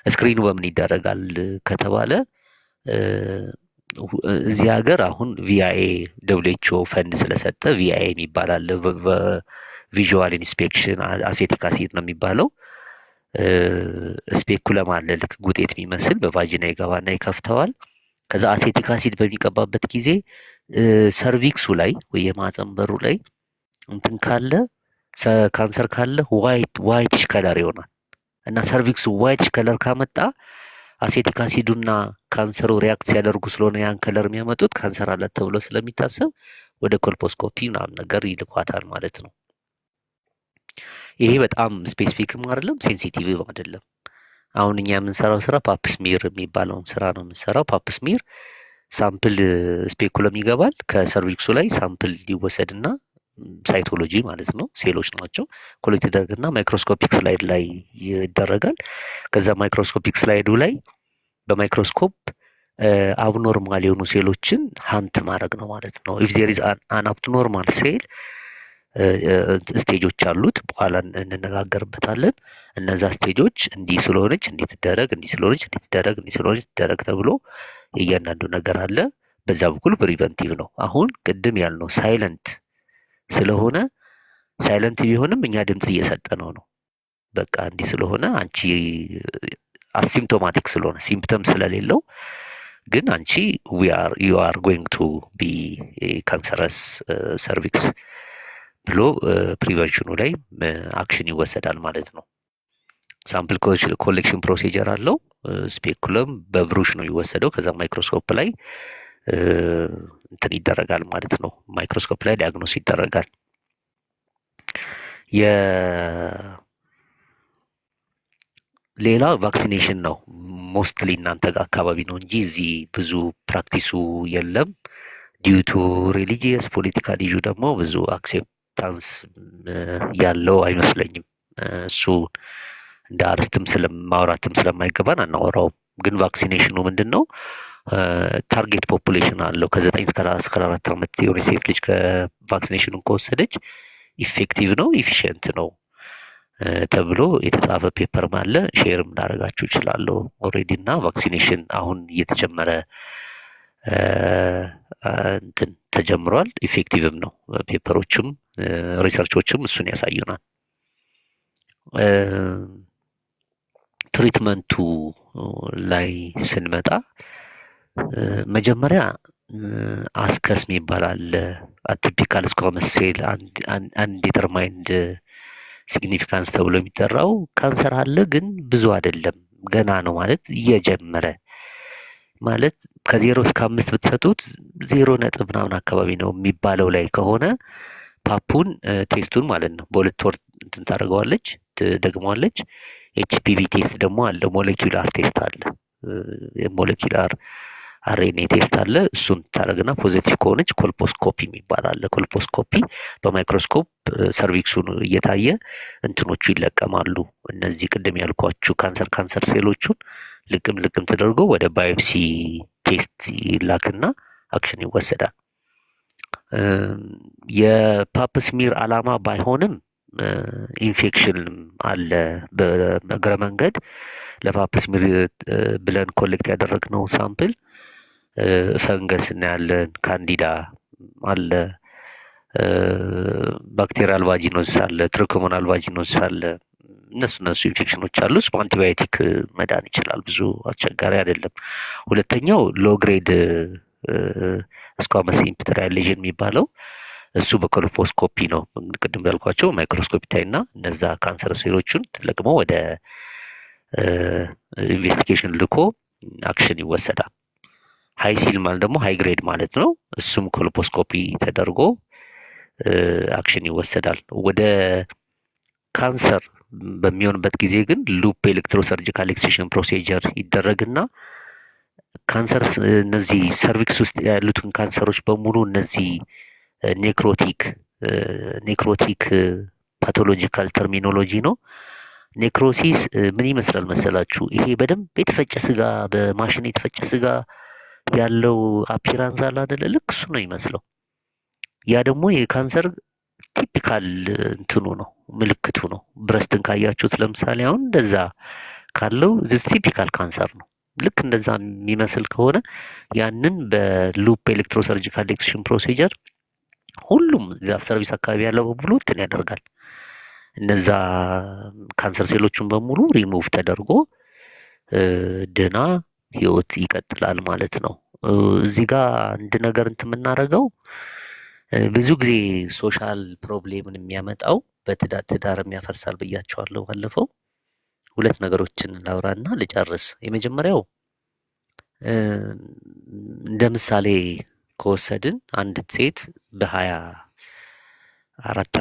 ስክሪኑ በምን ይደረጋል ከተባለ እዚህ ሀገር አሁን ቪአይኤ ደብሊውኤችኦ ፈንድ ስለሰጠ ቪአይኤ የሚባል አለ። ቪዥዋል ኢንስፔክሽን አሴቲክ አሲድ ነው የሚባለው። ስፔኩለም አለ ልክ ጉጤት የሚመስል በቫጂና ይገባና ይከፍተዋል። ከዛ አሴቲክ አሲድ በሚቀባበት ጊዜ ሰርቪክሱ ላይ ወይ የማህፀን በሩ ላይ እንትን ካለ ካንሰር ካለ ዋይትሽ ከለር ይሆናል እና ሰርቪክሱ ዋይትሽ ከለር ካመጣ አሴቲክ አሲዱና ካንሰሩ ሪያክት ሲያደርጉ ስለሆነ ያን ከለር የሚያመጡት ካንሰር አላት ተብሎ ስለሚታሰብ ወደ ኮልፖስኮፒ ምናምን ነገር ይልኳታል ማለት ነው። ይሄ በጣም ስፔሲፊክም አይደለም ሴንሲቲቭም አይደለም። አሁን እኛ የምንሰራው ስራ ፓፕስሚር የሚባለውን ስራ ነው የምንሰራው። ፓፕስሚር ሳምፕል ስፔኩለም ይገባል። ከሰርቪክሱ ላይ ሳምፕል ይወሰድና ሳይቶሎጂ ማለት ነው፣ ሴሎች ናቸው፣ ኮሌክት ይደረግና ማይክሮስኮፒክ ስላይድ ላይ ይደረጋል። ከዛ ማይክሮስኮፒክ ስላይዱ ላይ በማይክሮስኮፕ አብኖርማል የሆኑ ሴሎችን ሀንት ማድረግ ነው ማለት ነው። ኢፍ ዜር ኢዝ አን አብኖርማል ሴል ስቴጆች አሉት፣ በኋላ እንነጋገርበታለን። እነዛ ስቴጆች እንዲህ ስለሆነች እንዴት ትደረግ፣ እንዲህ ስለሆነች እንዴት ትደረግ፣ እንዲህ ስለሆነች ትደረግ ተብሎ እያንዳንዱ ነገር አለ። በዛ በኩል ፕሪቨንቲቭ ነው። አሁን ቅድም ያልነው ሳይለንት ስለሆነ ሳይለንት ቢሆንም እኛ ድምፅ እየሰጠ ነው። በቃ እንዲህ ስለሆነ አንቺ አሲምፕቶማቲክ ስለሆነ ሲምፕተም ስለሌለው ግን አንቺ ዩ አር ጎይንግ ቱ ቢ ካንሰረስ ሰርቪክስ ብሎ ፕሪቨንሽኑ ላይ አክሽን ይወሰዳል ማለት ነው። ሳምፕል ኮሌክሽን ፕሮሲጀር አለው። ስፔኩለም በብሩሽ ነው የሚወሰደው። ከዛ ማይክሮስኮፕ ላይ እንትን ይደረጋል ማለት ነው። ማይክሮስኮፕ ላይ ዲያግኖስ ይደረጋል። ሌላ ቫክሲኔሽን ነው። ሞስትሊ እናንተ ጋር አካባቢ ነው እንጂ እዚህ ብዙ ፕራክቲሱ የለም። ዲዩቱ ሪሊጂየስ ፖለቲካል ኢሹ ደግሞ ብዙ አክሴፕታንስ ያለው አይመስለኝም። እሱ እንደ አርስትም ማውራትም ስለማይገባን አናወራውም። ግን ቫክሲኔሽኑ ምንድን ነው? ታርጌት ፖፑሌሽን አለው። ከ9 እስከ 14 ዓመት የሆነ ሴት ልጅ ከቫክሲኔሽኑን ከወሰደች ኢፌክቲቭ ነው ኢፊሽንት ነው ተብሎ የተጻፈ ፔፐርም አለ። ሼርም ላደርጋችሁ እችላለሁ ኦልሬዲ። እና ቫክሲኔሽን አሁን እየተጀመረ እንትን ተጀምሯል። ኢፌክቲቭም ነው። ፔፐሮችም ሪሰርቾችም እሱን ያሳዩናል። ትሪትመንቱ ላይ ስንመጣ መጀመሪያ አስከስ ይባላል። አቲፒካል ስኳመስ ሴል አንዲተርማይንድ ሲግኒፊካንስ ተብሎ የሚጠራው ካንሰር አለ፣ ግን ብዙ አይደለም፣ ገና ነው ማለት እየጀመረ ማለት ከ0 እስከ 5 ብትሰጡት 0 ነጥብ ምናምን አካባቢ ነው የሚባለው ላይ ከሆነ ፓፑን ቴስቱን ማለት ነው በ2 ወር እንትን ታደርገዋለች፣ ትደግመዋለች። ኤችፒቪ ቴስት ደግሞ አለ፣ ሞለኪውላር ቴስት አለ፣ ሞለኪውላር አርኤንኤ ቴስት አለ። እሱን ታደርግና ፖዚቲቭ ከሆነች ኮልፖስኮፒ የሚባል አለ። ኮልፖስኮፒ በማይክሮስኮፕ ሰርቪክሱን እየታየ እንትኖቹ ይለቀማሉ። እነዚህ ቅድም ያልኳችሁ ካንሰር ሴሎቹን ልቅም ተደርጎ ወደ ባዮፕሲ ቴስት ይላክና አክሽን ይወሰዳል። የፓፕስሚር አላማ ባይሆንም ኢንፌክሽን አለ በእግረ መንገድ። ለፓፕስሚር ብለን ኮሌክት ያደረግነው ሳምፕል ፈንገስ እናያለን፣ ካንዲዳ አለ፣ ባክቴሪያል ቫጂኖስ አለ፣ ትሪኮሞናል ቫጂኖስ አለ። እነሱ ኢንፌክሽኖች አሉ። እሱ አንቲባዮቲክ መዳን ይችላል። ብዙ አስቸጋሪ አይደለም። ሁለተኛው ሎግሬድ ስኳመስ ኢምፒተሪያል ሌዥን የሚባለው እሱ በኮልፖስኮፒ ነው። ቅድም ያልኳቸው ማይክሮስኮፒ ታይና እነዛ ካንሰር ሴሎቹን ተለቅሞ ወደ ኢንቨስቲጌሽን ልኮ አክሽን ይወሰዳል። ሃይ ሲል ማለት ደግሞ ሃይ ግሬድ ማለት ነው። እሱም ኮልፖስኮፒ ተደርጎ አክሽን ይወሰዳል። ወደ ካንሰር በሚሆንበት ጊዜ ግን ሉፕ ኤሌክትሮሰርጂካል ኤክስሽን ፕሮሲጀር ይደረግና ካንሰር እነዚህ ሰርቪክስ ውስጥ ያሉትን ካንሰሮች በሙሉ እነዚህ ኔክሮቲክ ፓቶሎጂካል ተርሚኖሎጂ ነው። ኔክሮሲስ ምን ይመስላል መሰላችሁ? ይሄ በደንብ የተፈጨ ስጋ፣ በማሽን የተፈጨ ስጋ ያለው አፒራንስ አለ አይደለ? ልክ እሱ ነው ይመስለው። ያ ደግሞ የካንሰር ቲፒካል እንትኑ ነው፣ ምልክቱ ነው። ብረስትን ካያችሁት ለምሳሌ አሁን እንደዛ ካለው ቲፒካል ካንሰር ነው። ልክ እንደዛ የሚመስል ከሆነ ያንን በሉፕ ኤሌክትሮሰርጂካል ኤክስሽን ፕሮሲጀር ሁሉም ዛፍ ሰርቪስ አካባቢ ያለው በሙሉ እንትን ያደርጋል። እነዛ ካንሰር ሴሎቹን በሙሉ ሪሙቭ ተደርጎ ድና ህይወት ይቀጥላል ማለት ነው። እዚህ ጋር አንድ ነገር እንትን የምናደርገው ብዙ ጊዜ ሶሻል ፕሮብሌምን የሚያመጣው በትዳርም ያፈርሳል ብያቸዋለሁ ባለፈው። 2 ነገሮችን ላውራና ልጨርስ። የመጀመሪያው እንደ ምሳሌ ከወሰድን አንዲት ሴት በ24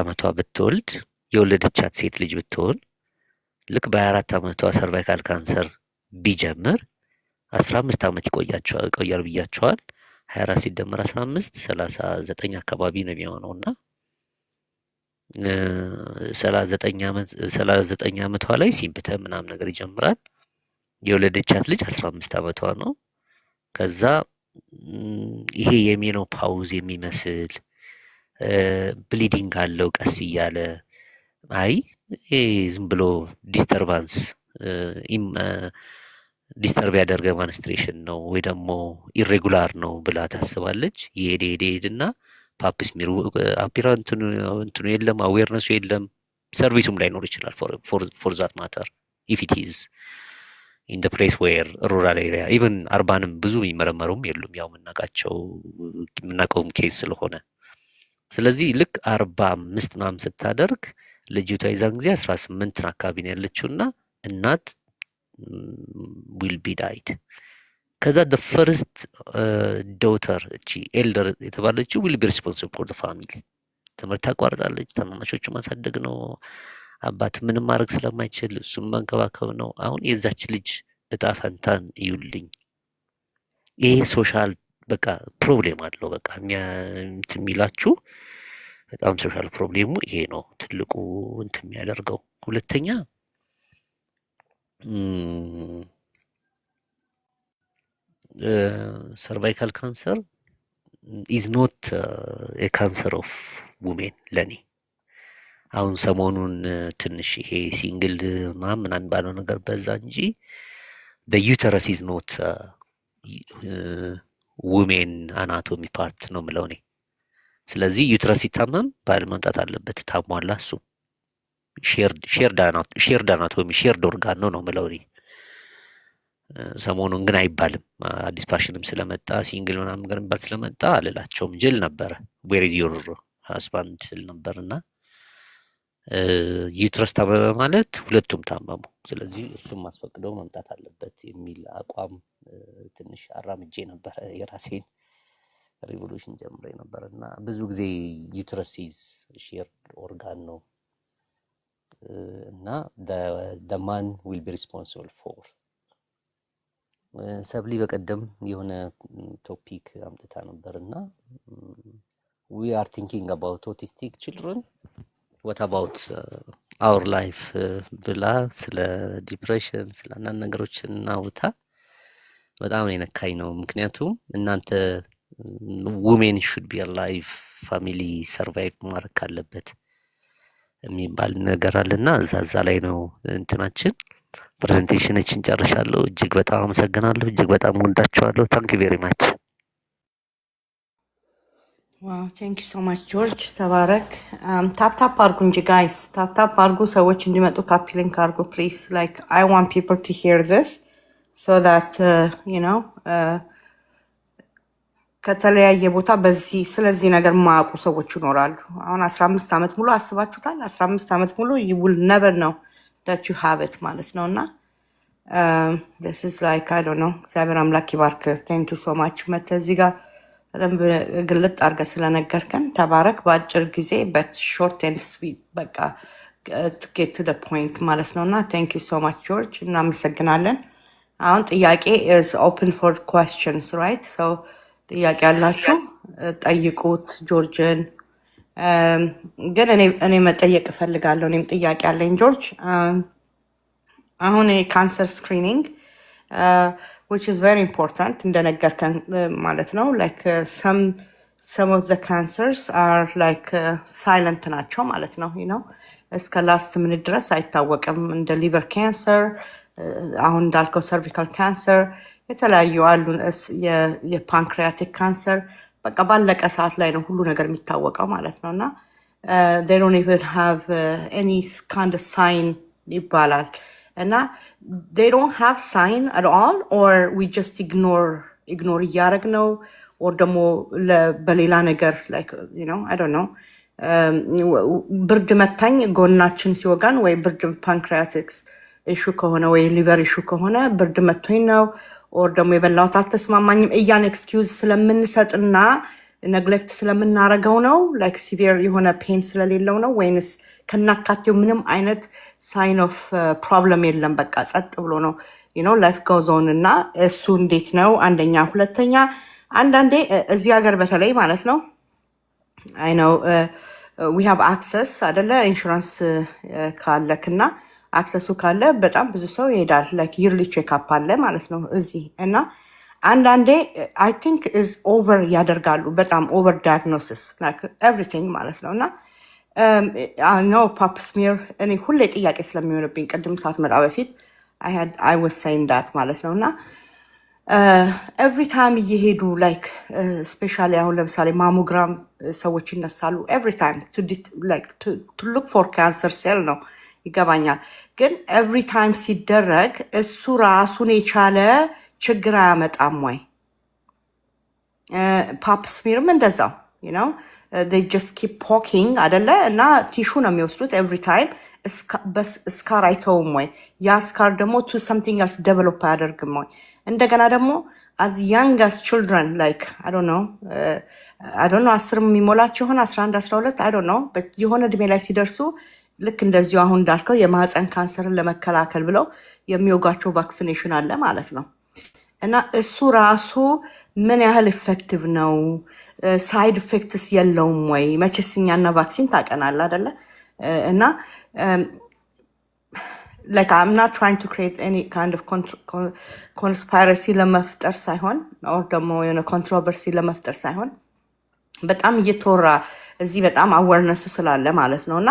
ዓመቷ ብትወልድ የወለደቻት ሴት ልጅ ብትሆን ልክ በ24 ዓመቷ ሰርቫይካል ካንሰር ቢጀምር 15 ዓመት ይቆያል ብያቸዋል። 24 ሲደመር 15 39 አካባቢ ነው የሚሆነው እና 39 ዓመቷ ላይ ሲምፕተም ምናምን ነገር ይጀምራል። የወለደቻት ልጅ 15 ዓመቷ ነው። ከዛ ይሄ የሜኖፓውዝ የሚመስል ብሊዲንግ አለው ቀስ እያለ አይ ይሄ ዝም ብሎ ዲስተርባንስ ዲስተርብ ያደርገ ማንስትሬሽን ነው ወይ ደግሞ ኢሬጉላር ነው ብላ ታስባለች። ይሄድና ፓፕስሚሩ እንትኑ የለም፣ አዌርነሱ የለም፣ ሰርቪሱም ላይኖር ይችላል ፎር ዛት ማተር ኢፍ ኢት ኢዝ ኢን ደ ፕሌስ ዌር ሩራል ኤሪያ ኢቨን አርባንም ብዙ የሚመረመሩም የሉም፣ ያው የምናውቀውም ኬዝ ስለሆነ። ስለዚህ ልክ 45 ምናምን ስታደርግ ልጅቷ የዛን ጊዜ 18 አካባቢ ነው ያለችውና እናት ዊል ቢ ዳይድ። ከዛ the first daughter እቺ ኤልደር የተባለችው ዊል ቢ ሪስፖንሲብል ፎር the family። ትምህርት ታቋርጣለች። ታናናሾቹ ማሳደግ ነው። አባት ምንም ማድረግ ስለማይችል እሱም መንከባከብ ነው። አሁን የዛች ልጅ እጣ ፈንታን እዩልኝ። ይሄ ሶሻል በቃ ፕሮብሌም አለው። በቃ የሚላችሁ በጣም ሶሻል ፕሮብሌሙ ይሄ ነው ትልቁ እንትን የሚያደርገው። ሁለተኛ ሰርቫይካል ካንሰር ኢዝ ኖት ካንሰር ኦፍ ውሜን ለኔ። አሁን ሰሞኑን ትንሽ ይሄ ሲንግል ምናምን ባለው ነገር በዛ እንጂ በዩተረስ ኢዝ ኖት ውሜን አናቶሚ ፓርት ነው የምለው እኔ። ስለዚህ ዩትረስ ሲታመም ባል መምጣት አለበት፣ ታሟላ። እሱ ሼርድ አናቶሚ ሼርድ ኦርጋን ነው የምለው እኔ። ሰሞኑን ግን አይባልም። አዲስ ፋሽንም ስለመጣ ሲንግል ምናምን ነገር የሚባል ስለመጣ አልላቸውም። ጅል ነበረ ዌር ኢዝ ዮር ሃዝባንድ ል ነበርና ዩትረስ ታመመ ማለት ሁለቱም ታመሙ። ስለዚህ እሱም አስፈቅደው መምጣት አለበት የሚል አቋም ትንሽ አራምጄ ነበረ። የራሴን ሪቮሉሽን ጀምሬ ነበር እና ብዙ ጊዜ ዩትረስ ኢዝ ሼርድ ኦርጋን ነው እና the man will be responsible for ሰብሊ በቀደም የሆነ ቶፒክ አምጥታ ነበርና we are thinking about autistic children what about our life ብላ ስለ ዲፕሬሽን ስለ አንዳንድ ነገሮች እናውታ በጣም ነው የነካኝ ነው። ምክንያቱም እናንተ women should be alive ፋሚሊ ሰርቫይቭ ማድረግ ካለበት የሚባል ነገር አለና እዛ ላይ ነው እንትናችን። ፕሬዘንቴሽናችን ጨርሻለሁ። እጅግ በጣም አመሰግናለሁ። እጅግ በጣም ወዳችኋለሁ። ታንክ ዩ ቬሪ ማች። ዋው ቴንክ ዩ ሶ ማች ጆርጅ፣ ተባረክ። ታፕ አርጉ እንጂ ጋይስ፣ ታፕ አርጉ፣ ሰዎች እንዲመጡ ካፒ ሊንክ አርጉ ፕሊዝ። ላይክ አይ ዋንት ፒፕል ቱ ሂር ዚስ ሶ ዛት ዩ ኖ ከተለያየ ቦታ በዚህ ስለዚህ ነገር ማያውቁ ሰዎች ይኖራሉ። አሁን 15 ዓመት ሙሉ አስባችሁታል? 15 ዓመት ሙሉ you will never know that you have it ማለት ነው። እና this is like I don't know። እግዚአብሔር አምላክ ይባርክ። thank you so much መተህ እዚህ ጋር በደንብ ግልጥ አድርገህ ስለነገርከን ተባረክ። በአጭር ጊዜ but short and sweet በቃ to get to the point ማለት ነው። እና thank you so much ጆርጅ፣ እናመሰግናለን። አሁን ጥያቄ is open for questions right? so ጥያቄ ያላችሁ ጠይቁት ጆርጅን። ግን እኔ መጠየቅ እፈልጋለሁ። እኔም ጥያቄ አለኝ ጆርጅ። አሁን ካንሰር ስክሪኒንግ which is very important እንደነገርከን ማለት ነው። like some of the cancers are like silent ናቸው ማለት ነው። you know እስከ ላስት ሚኒት ድረስ አይታወቅም። እንደ ሊቨር ካንሰር፣ አሁን እንዳልከው ሰርቪካል ካንሰር፣ የተለያዩ አሉ፣ የፓንክሪያቲክ ካንሰር። በቃ ባለቀ ሰዓት ላይ ነው ሁሉ ነገር የሚታወቀው ማለት ነው። እና they don't even have any kind of sign ይባላል። እና they don't have sign at all or we just ignore እያደረግ ነው or ደግሞ በሌላ ነገር like you know I don't know ብርድ መታኝ ጎናችን ሲወጋን ወይ ብርድ ፓንክሪያቲክስ ኢሹ ከሆነ ወይ ሊቨር ኢሹ ከሆነ ብርድ መቶኝ ነው ኦር ደግሞ የበላሁት አልተስማማኝም እያን ኤክስኪውዝ ስለምንሰጥና ነግሌክት ስለምናረገው ነው ላይክ ሲቪር የሆነ ፔን ስለሌለው ነው ወይንስ ከናካቴው ምንም አይነት ሳይን ኦፍ ፕሮብለም የለም በቃ ጸጥ ብሎ ነው ላይፍ ጎዝ ኦን እና እሱ እንዴት ነው አንደኛ ሁለተኛ አንዳንዴ እዚህ ሀገር በተለይ ማለት ነው አይ ነው ዊ ሃቭ አክሰስ አይደለ ኢንሹራንስ ካለክና አክሰሱ ካለ በጣም ብዙ ሰው ይሄዳል ላይክ ይርሊ ቼክአፕ አለ ማለት ነው እዚህ እና አንዳንዴ አይ ቲንክ ኢዝ ኦቨር ያደርጋሉ በጣም ኦቨር ዳያግኖሲስ ላይክ ኤቭሪቲንግ ማለት ነው እና ኖ ፓፕ ስሚር እኔ ሁሌ ጥያቄ ስለሚሆንብኝ ቅድም ሳትመጣ በፊት I was saying that ማለት ነው እና ኤቭሪ ታይም እየሄዱ ላይክ ስፔሻሊ አሁን ለምሳሌ ማሞግራም ሰዎች ይነሳሉ ኤቭሪ ታይም ቱ ሉክ ፎር ካንሰር ሴል ነው ይገባኛል ግን ኤቭሪ ታይም ሲደረግ እሱ ራሱን የቻለ ችግር አያመጣም ወይ ፓፕ ስሚርም እንደዛው they just keep poking አደለ እና ቲሹ ነው የሚወስዱት ኤቭሪ ታይም ስካር አይተውም ወይ ያ ስካር ደግሞ ቱ something else develop አያደርግም ወይ እንደገና ደግሞ as young as children like I don't know 10 የሚሞላቸው ይሆን 11 12 I don't know but የሆነ እድሜ ላይ ሲደርሱ ልክ እንደዚሁ አሁን እንዳልከው የማህፀን ካንሰርን ለመከላከል ብለው የሚወጋቸው ቫክሲኔሽን አለ ማለት ነው እና እሱ ራሱ ምን ያህል ኢፌክቲቭ ነው ሳይድ ኢፌክትስ የለውም ወይ መቼስ እኛና ቫክሲን ታውቀናል አይደለ እና like I'm not trying to create any kind of conspiracy ለመፍጠር ሳይሆን or ደግሞ controversy ለመፍጠር ሳይሆን በጣም እየተወራ እዚህ በጣም አዌርነሱ ስላለ ማለት ነውና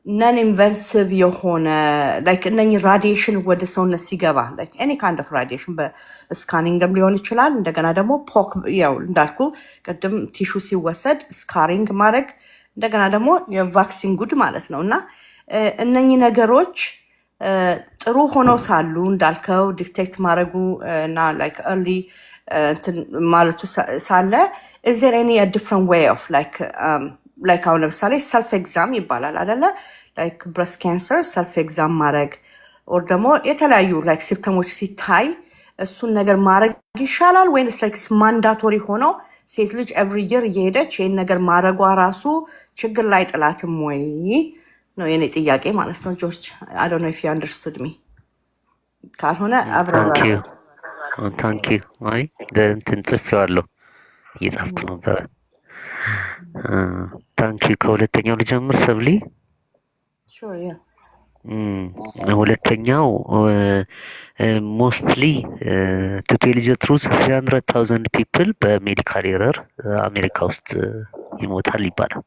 ነን ኢንቨንሲቭ የሆነ like እነኚህ ራዲዬሽን ወደ ሰውነት ሲገባ like any kind of radiation በስካኒንግም ሊሆን ይችላል እንደገና ደግሞ ፖክ ያው እንዳልኩ ቅድም ቲሹ ሲወሰድ ስካሪንግ ማድረግ እንደገና ደግሞ የቫክሲን ጉድ ማለት ነውና እነኚህ ነገሮች ጥሩ ሆነው ሳሉ እንዳልከው ዲቴክት ማድረጉ እና like early ማለቱ ሳለ is there any a different way of like አሁን ለምሳሌ ሰልፍ ኤግዛም ይባላል አይደለ like breast cancer ሰልፍ ኤግዛም ማድረግ or ደግሞ የተለያዩ like ሲምፕተሞች ሲታይ እሱን ነገር ማድረግ ይሻላል ወይንስ like ማንዳቶሪ ሆኖ ሴት ልጅ every year እየሄደች ይሄን ነገር ማድረጓ ራሱ ችግር ላይ ጥላትም ወይ ነው የኔ ጥያቄ ማለት ነው ጆርጅ I don't know if you understood me ካልሆነ አብረን ታንክ ዩ አይ እንትን ጽፌዋለሁ እየጻፍኩ ነበር ታንክ ዩ ከሁለተኛው ልጀምር ሰብሊ sure yeah ሁለተኛው ሞስትሊ to tell you the truth 300,000 people በሜዲካል ኤረር አሜሪካ ውስጥ ይሞታል ይባላል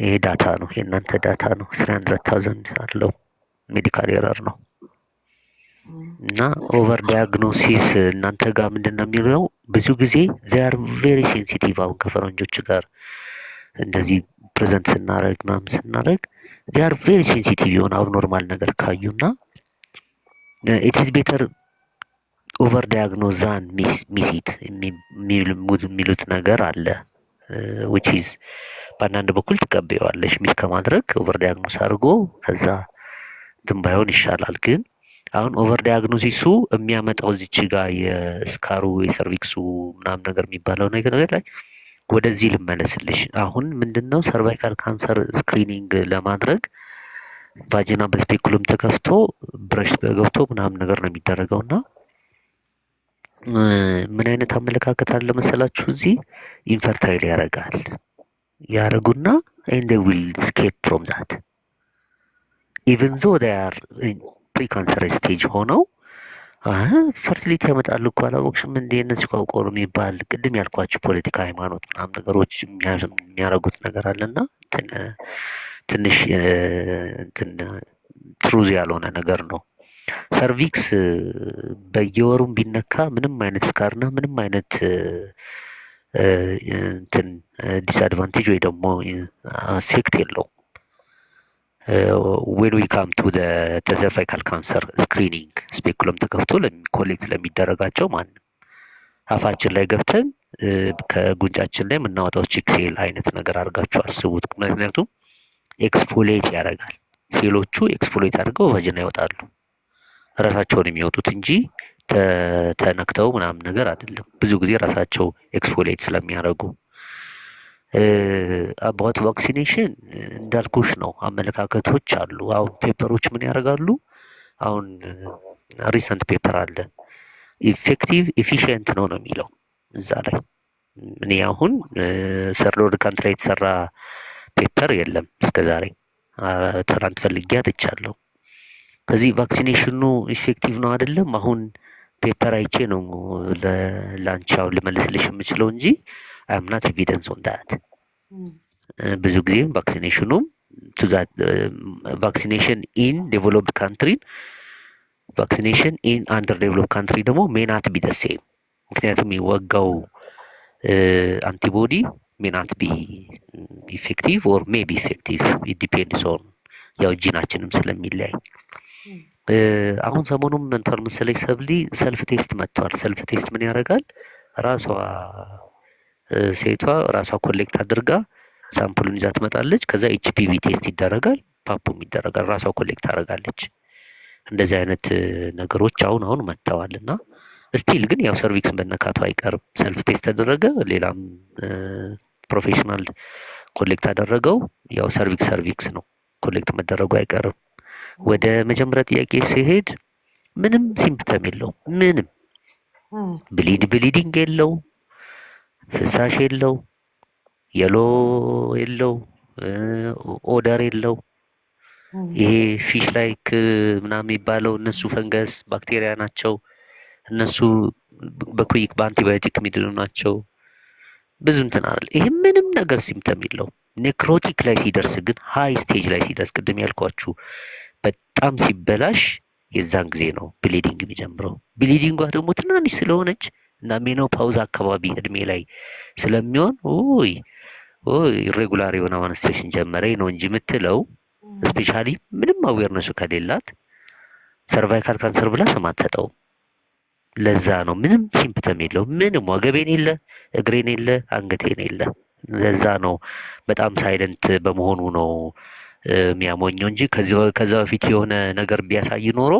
ይሄ ዳታ ነው የእናንተ ዳታ ነው 300,000 አለው ሜዲካል ኤረር ነው እና ኦቨር ዳያግኖሲስ እናንተ ጋር ምንድነው የሚለው ብዙ ጊዜ they are very sensitive አሁን ከፈረንጆች ጋር እንደዚህ ፕሬዘንት ስናረግ they are very sensitive የሆነ አብኖርማል ነገር ካዩና it is better over diagnose than miss it የሚሉት ነገር አለ which is በአንዳንድ በኩል ትቀበዋለሽ ሚስ ከማድረግ ኦቨር ዳያግኖስ አድርጎ ከዛ ባይሆን ይሻላል ግን አሁን ኦቨር ዳያግኖሲሱ የሚያመጣው እዚች ጋር የስካሩ የሰርቪክሱ ምናምን ነገር የሚባለው ነገር ላይ ወደዚህ ልመለስልሽ አሁን ምንድነው ሰርቫይካል ካንሰር ስክሪኒንግ ለማድረግ ቫጂና በስፔኩለም ተከፍቶ ብረሽ ተገብቶ ምናምን ነገር ነው የሚደረገውና ምን አይነት አመለካከት አለ መሰላችሁ እዚህ ኢንፈርታይል ያረጉና and they will escape from that even though they are in pre-cancerous stage ሆነው ፈርቲሊቲ ያመጣሉ እኮ አላወቅሽም እንዴ እነዚህ ቋንቋ ነው የሚባል ቅድም ያልኳችሁ ፖለቲካ ሃይማኖት ምናምን ነገሮች የሚያረጉት ነገር አለና ትንሽ ትሩዝ ያልሆነ ነገር ነው ሰርቪክስ በየወሩም ቢነካ ምንም አይነት ስካርና ምንም አይነት ዲስአድቫንቴጅ ወይ ደግሞ አፌክት የለውም when we come to the cervical cancer screening ስፔኩለም ተከፍቶ ኮሌክት ለሚደረጋቸው ማንም አፋችን ላይ ገብተን ከጉንጫችን ላይ የምናወጣው ቺክሴል አይነት ነገር አድርጋችሁ አስቡት ምክንያቱም ኤክስፎሌት ያደርጋል ሴሎቹ ኤክስፎሌት አድርገው ቫጂና ይወጣሉ ራሳቸውን የሚወጡት እንጂ ተነክተው ምናምን ነገር አይደለም። ብዙ ጊዜ ራሳቸው ኤክስፎሌት ስለሚያደርጉ አባውት ቫክሲኔሽን እንዳልኩሽ ነው። አመለካከቶች አሉ። አሁን ፔፐሮች ምን ያደርጋሉ? አሁን ሪሰንት ፔፐር አለ ኢፌክቲቭ ኤፊሽንት ነው የሚለው እዛ ላይ። እኔ አሁን ሰርድ ወርልድ ካንትሪ ላይ የተሰራ ፔፐር የለም እስከዛሬ። ትናንት ፈልጌ አጥቻለሁ። ከዚህ ቫክሲኔሽኑ ኢፌክቲቭ ነው አይደለም አሁን ፔፐር አይቼ ነው ለላንቺ አሁን ልመልስልሽ የምችለው እንጂ አም ናት ኤቪደንስ ኦን ዳት። ብዙ ጊዜ ቫክሲኔሽኑም ቫክሲኔሽን ኢን ዴቨሎፕድ ካንትሪ ቫክሲኔሽን ኢን አንደር ዴቨሎፕድ ካንትሪ ደግሞ ሜናት ቢ ደ ሴም። ምክንያቱም የወጋው አንቲቦዲ ሜናት ቢ ኢፌክቲቭ ኦር ሜይ ቢ ኢፌክቲቭ ኢት ዲፔንድስ ኦን ያው ጂናችንም ስለሚለያይ። አሁን ሰሞኑን መንቷል መሰለኝ ሰብሊ ሰልፍ ቴስት መጥቷል። ሰልፍ ቴስት ምን ያደርጋል? ራሷ ሴቷ ራሷ ኮሌክት አድርጋ ሳምፕሉን ይዛ ትመጣለች። ከዛ ኤችፒቪ ቴስት ይደረጋል፣ ፓፑም ይደረጋል። ራሷ ኮሌክት ታደርጋለች። እንደዚህ አይነት ነገሮች አሁን መጥተዋል እና ስቲል ግን ያው ሰርቪክስ መነካቱ አይቀርም። ሰልፍ ቴስት ተደረገ፣ ሌላም ፕሮፌሽናል ኮሌክት አደረገው፣ ያው ሰርቪክስ ነው ኮሌክት መደረጉ አይቀርም። ወደ መጀመሪያ ጥያቄ ሲሄድ ምንም ሲምፕተም የለው፣ ምንም ብሊዲንግ የለው፣ ፍሳሽ የለው፣ የሎ የለው፣ ኦደር የለው። ይሄ ፊሽ ላይክ ምናምን የሚባለው እነሱ ፈንገስ ባክቴሪያ ናቸው። እነሱ በኩይክ በአንቲባዮቲክ የሚድኑ ናቸው። ብዙ እንትን አለ። ይሄ ምንም ነገር ሲምፕተም የለው። ኔክሮቲክ ላይ ሲደርስ ግን ሃይ ስቴጅ ላይ ሲደርስ ቅድም ያልኳችሁ በጣም ሲበላሽ የዛን ጊዜ ነው ብሊዲንግ የሚጀምረው። ብሊዲንጓ ደግሞ ትናንሽ ስለሆነች እና ሜኖፓውዝ አካባቢ እድሜ ላይ ስለሚሆን ኢሬጉላር የሆነ ማንስትሬሽን ጀመረኝ ነው እንጂ የምትለው ስፔሻሊ ምንም አዌርነሱ ከሌላት ሰርቫይካል ካንሰር ብላ ስም አትሰጠውም። ለዛ ነው ምንም ሲምፕተም የለው፣ ምንም ወገቤን የለ፣ እግሬን የለ፣ አንገቴን የለ። ለዛ ነው በጣም ሳይለንት በመሆኑ ነው የሚያሞኘው እንጂ ከዛ በፊት የሆነ ነገር ቢያሳይ ኖሮ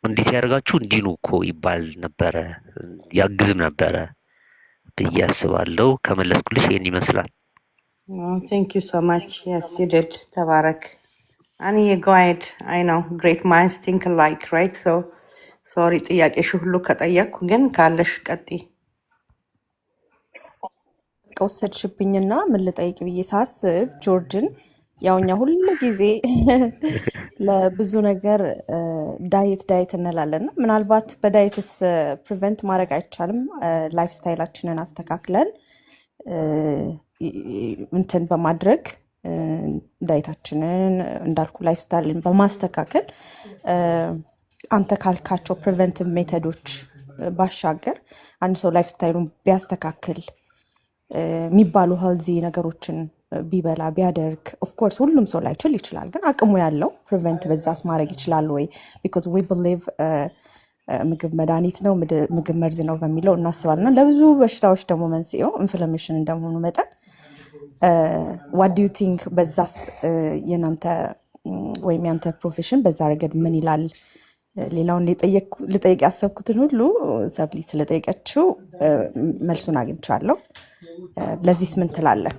እንዲህ ሲያደርጋችሁ እንዲኑ እኮ ይባል ነበረ፣ ያግዝም ነበረ ብዬ አስባለሁ። ከመለስኩልሽ ይሄን ይመስላል። ቴንክ ዩ ሶ ማች የስ ዩ ዲድ ተባረክ። አኒ go ahead I know great minds think alike right so ሶሪ ጥያቄሽ ሁሉ ከጠየቅኩ ግን ካለሽ ቀጥይ። ከወሰድሽብኝና ምን ልጠይቅ ብዬ ሳስብ ጆርጅን ያው እኛ ሁሉ ጊዜ ለብዙ ነገር ዳየት እንላለን። ምናልባት በዳየትስ ፕሪቨንት ማድረግ አይቻልም? ላይፍ ስታይላችንን አስተካክለን እንትን በማድረግ ዳየታችንን እንዳልኩ ላይፍ ስታይልን በማስተካከል አንተ ካልካቸው ፕሪቨንቲቭ ሜተዶች ባሻገር አንድ ሰው ላይፍ ስታይሉን ቢያስተካክል የሚባሉ ሄልዚ ነገሮችን ቢበላ ቢያደርግ ኦፍኮርስ ሁሉም ሰው ላይችል ይችላል፣ ግን አቅሙ ያለው ፕሪቨንት በዛስ ማድረግ ይችላል ወይ? ቢኮዝ ዊ ብሊቭ ምግብ መድኃኒት ነው፣ ምግብ መርዝ ነው በሚለው እናስባለን። ለብዙ በሽታዎች ደግሞ መንስኤው ኢንፍላሜሽን እንደመሆኑ መጠን ዋት ዱ ዩ ቲንክ በዛስ የናንተ ወይም ያንተ ፕሮፌሽን በዛ ረገድ ምን ይላል? ሌላውን ልጠይቅ ያሰብኩትን ሁሉ ሰብሊ ስለጠየቀችው መልሱን አግኝቻለሁ። ለዚህስ ምን ትላለህ?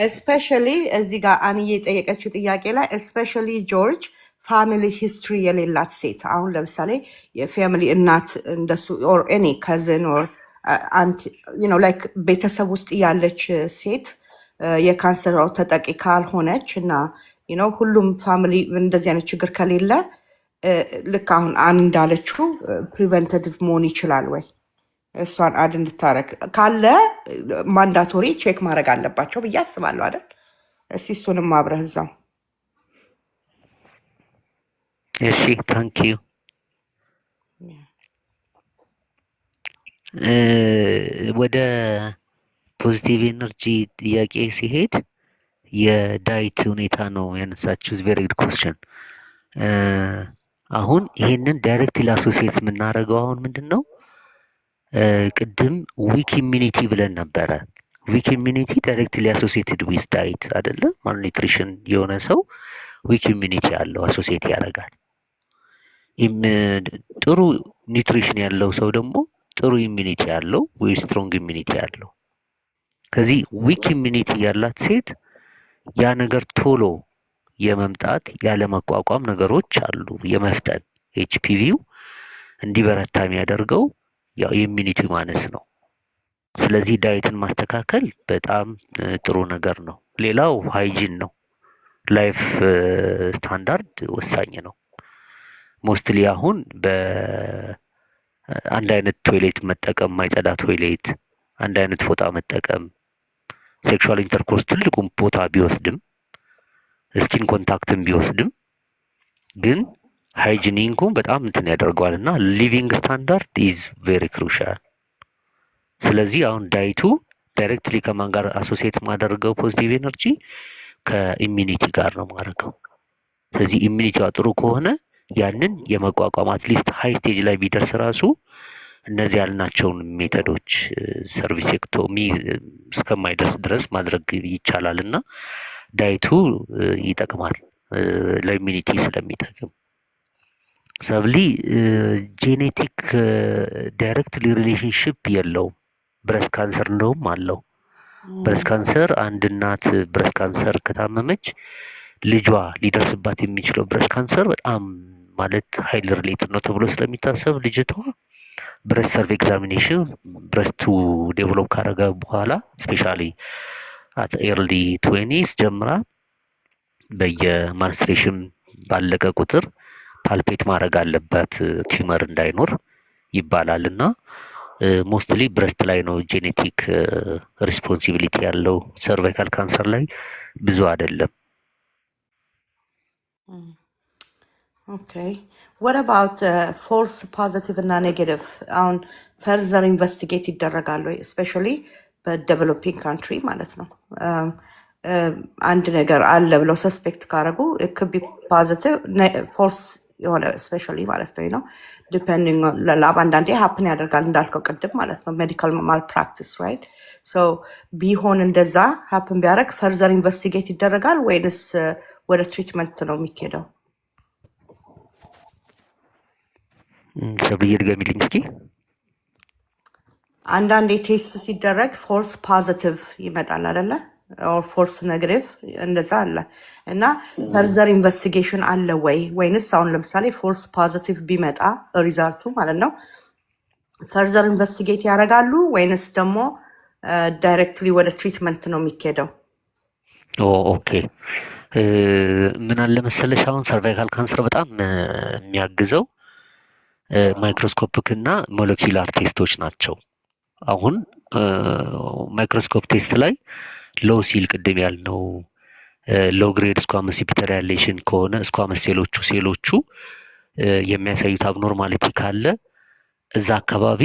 እስፔሻሊ እዚህ ጋር አንዬ የጠየቀችው ጥያቄ ላይ እስፔሻሊ ጆርጅ ፋሚሊ ሂስትሪ የሌላት ሴት አሁን ለምሳሌ የፋሚሊ እናት እንደሱ ኦር ኤኒ ከዝን ኦር አንቲ ላይክ ቤተሰብ ውስጥ ያለች ሴት የካንሰር ተጠቂ ካልሆነች እና ሁሉም ፋሚሊ እንደዚህ አይነት ችግር ከሌለ ልክ አሁን እንዳለችው ፕሪቨንቲቭ መሆን ይችላል ወይ? እሷን አድ እንድታረግ ካለ ማንዳቶሪ ቼክ ማድረግ አለባቸው ብዬ አስባለሁ አይደል? እስኪ እሱንም አብረህ እዛው። እሺ ታንኪዩ። ወደ ፖዚቲቭ ኤነርጂ ጥያቄ ሲሄድ የዳይት ሁኔታ ነው ያነሳችው። ቬሪ ጉድ ኮስችን። አሁን ይሄንን ዳይሬክትሊ አሶሲየት የምናደርገው አሁን ምንድን ነው ቅድም ዊክ ኢሚኒቲ ብለን ነበረ። ዊክ ኢሚኒቲ ዳይሬክትሊ አሶሲየትድ ዊዝ ዳይት አይደለ? ማልኒትሪሽን የሆነ ሰው ዊክ ኢሚኒቲ ያለው አሶሲየት ያደርጋል። ጥሩ ኒውትሪሽን ያለው ሰው ደግሞ ጥሩ ኢሚኒቲ ያለው ወይ ስትሮንግ ኢሚኒቲ ያለው። ከዚህ ዊክ ኢሚኒቲ ያላት ሴት ያ ነገር ቶሎ የመምጣት ያለመቋቋም ነገሮች አሉ። የመፍጠን ኤችፒቪው እንዲበረታ የሚያደርገው ያው ኢሚኒቲ ማነስ ነው። ስለዚህ ዳይትን ማስተካከል በጣም ጥሩ ነገር ነው። ሌላው ሃይጂን ነው። ላይፍ ስታንዳርድ ወሳኝ ነው። ሞስትሊ አሁን በአንድ አይነት ቶይሌት መጠቀም፣ ማይጸዳ ቶይሌት፣ አንድ አይነት ፎጣ መጠቀም ሴክሹዋል ኢንተርኮርስ ትልቁም ቦታ ቢወስድም ስኪን ኮንታክትን ቢወስድም ግን ሃይጂኒንጉን በጣም እንትን ያደርገዋል እና ሊቪንግ ስታንዳርድ ኢዝ ቬሪ ክሩሻል። ስለዚህ አሁን ዳይቱ ዳይሬክትሊ ከማን ጋር አሶሲየት ማደርገው ፖዚቲቭ ኤነርጂ ከኢሚኒቲ ጋር ነው ማድረገው። ስለዚህ ኢሚኒቲዋ ጥሩ ከሆነ ያንን የመቋቋም አትሊስት ሃይ ስቴጅ ላይ ቢደርስ ራሱ እነዚህ ያልናቸውን ሜተዶች ሰርቪሴክቶሚ እስከማይደርስ ድረስ ማድረግ ይቻላል እና ዳይቱ ይጠቅማል ለኢሚኒቲ ስለሚጠቅም። ሰብሊ ጄኔቲክ ዳይሬክትሊ ሪሌሽንሽፕ የለውም። ብረስት ካንሰር እንደውም አለው። ብረስት ካንሰር አንድ እናት ብረስት ካንሰር ከታመመች ልጇ ሊደርስባት የሚችለው ብረስት ካንሰር በጣም ማለት ሀይል ሪሌትድ ነው ተብሎ ስለሚታሰብ ልጅቷ ብረስት ሰርቭ ኤግዛሚኔሽን ብረስቱ ዴቨሎፕ ካረገ በኋላ ስፔሻሊ አት ኤርሊ 20s ጀምራ በየማንስትሬሽን ባለቀ ቁጥር ፓልፔት ማድረግ አለባት ቲዩመር እንዳይኖር ይባላል እና ሞስትሊ ብረስት ላይ ነው ጄኔቲክ ሪስፖንሲቢሊቲ ያለው። ሰርቫይካል ካንሰር ላይ ብዙ አይደለም። ኦኬ what about ፎልስ ፖዚቲቭ እና ኔጌቲቭ? አሁን ፈርዘር ኢንቨስቲጌት ይደረጋሉ ስፔሻሊ በዴቨሎፒንግ ካንትሪ ማለት ነው። አንድ ነገር አለ ብለው ሰስፔክት ካደረጉ ክቢ ፖዚቲቭ ፎልስ የሆነ ስፔሻሊ ማለት ነው ዲፔንዲንግ ላብ አንዳንዴ ሀፕን ያደርጋል እንዳልከው ቅድም ማለት ነው ሜዲካል ማል ፕራክቲስ ራይት። ሶ ቢሆን እንደዛ ሀፕን ቢያደርግ ፈርዘር ኢንቨስቲጌት ይደረጋል ወይንስ ወደ ትሪትመንት ነው የሚኬደው? ሰብዬ ድገሚልኝ እስኪ። አንዳንዴ ቴስት ሲደረግ ፎልስ ፖዚቲቭ ይመጣል አይደለ? ኦር ፎልስ ኔጌቲቭ እንደዛ አለ እና ፈርዘር ኢንቨስቲጌሽን አለ ወይ ወይንስ አሁን ለምሳሌ ፎልስ ፖዚቲቭ ቢመጣ ሪዛልቱ ማለት ነው ፈርዘር ኢንቨስቲጌት ያደርጋሉ ወይንስ ደግሞ ዳይሬክትሊ ወደ ትሪትመንት ነው የሚኬደው? ኦኬ ምን አለ መሰለሽ አሁን ሰርቫይካል ካንሰር በጣም የሚያግዘው ማይክሮስኮፒክ እና ሞለኪውላር ቴስቶች ናቸው። አሁን ማይክሮስኮፕ ቴስት ላይ ሎው ሲል ቅድም ያልነው ሎው ግሬድ ስኳመስ ኢፒቴሊያሌሽን ከሆነ ስኳመስ ሴሎቹ የሚያሳዩት አብኖርማሊቲ ካለ እዛ አካባቢ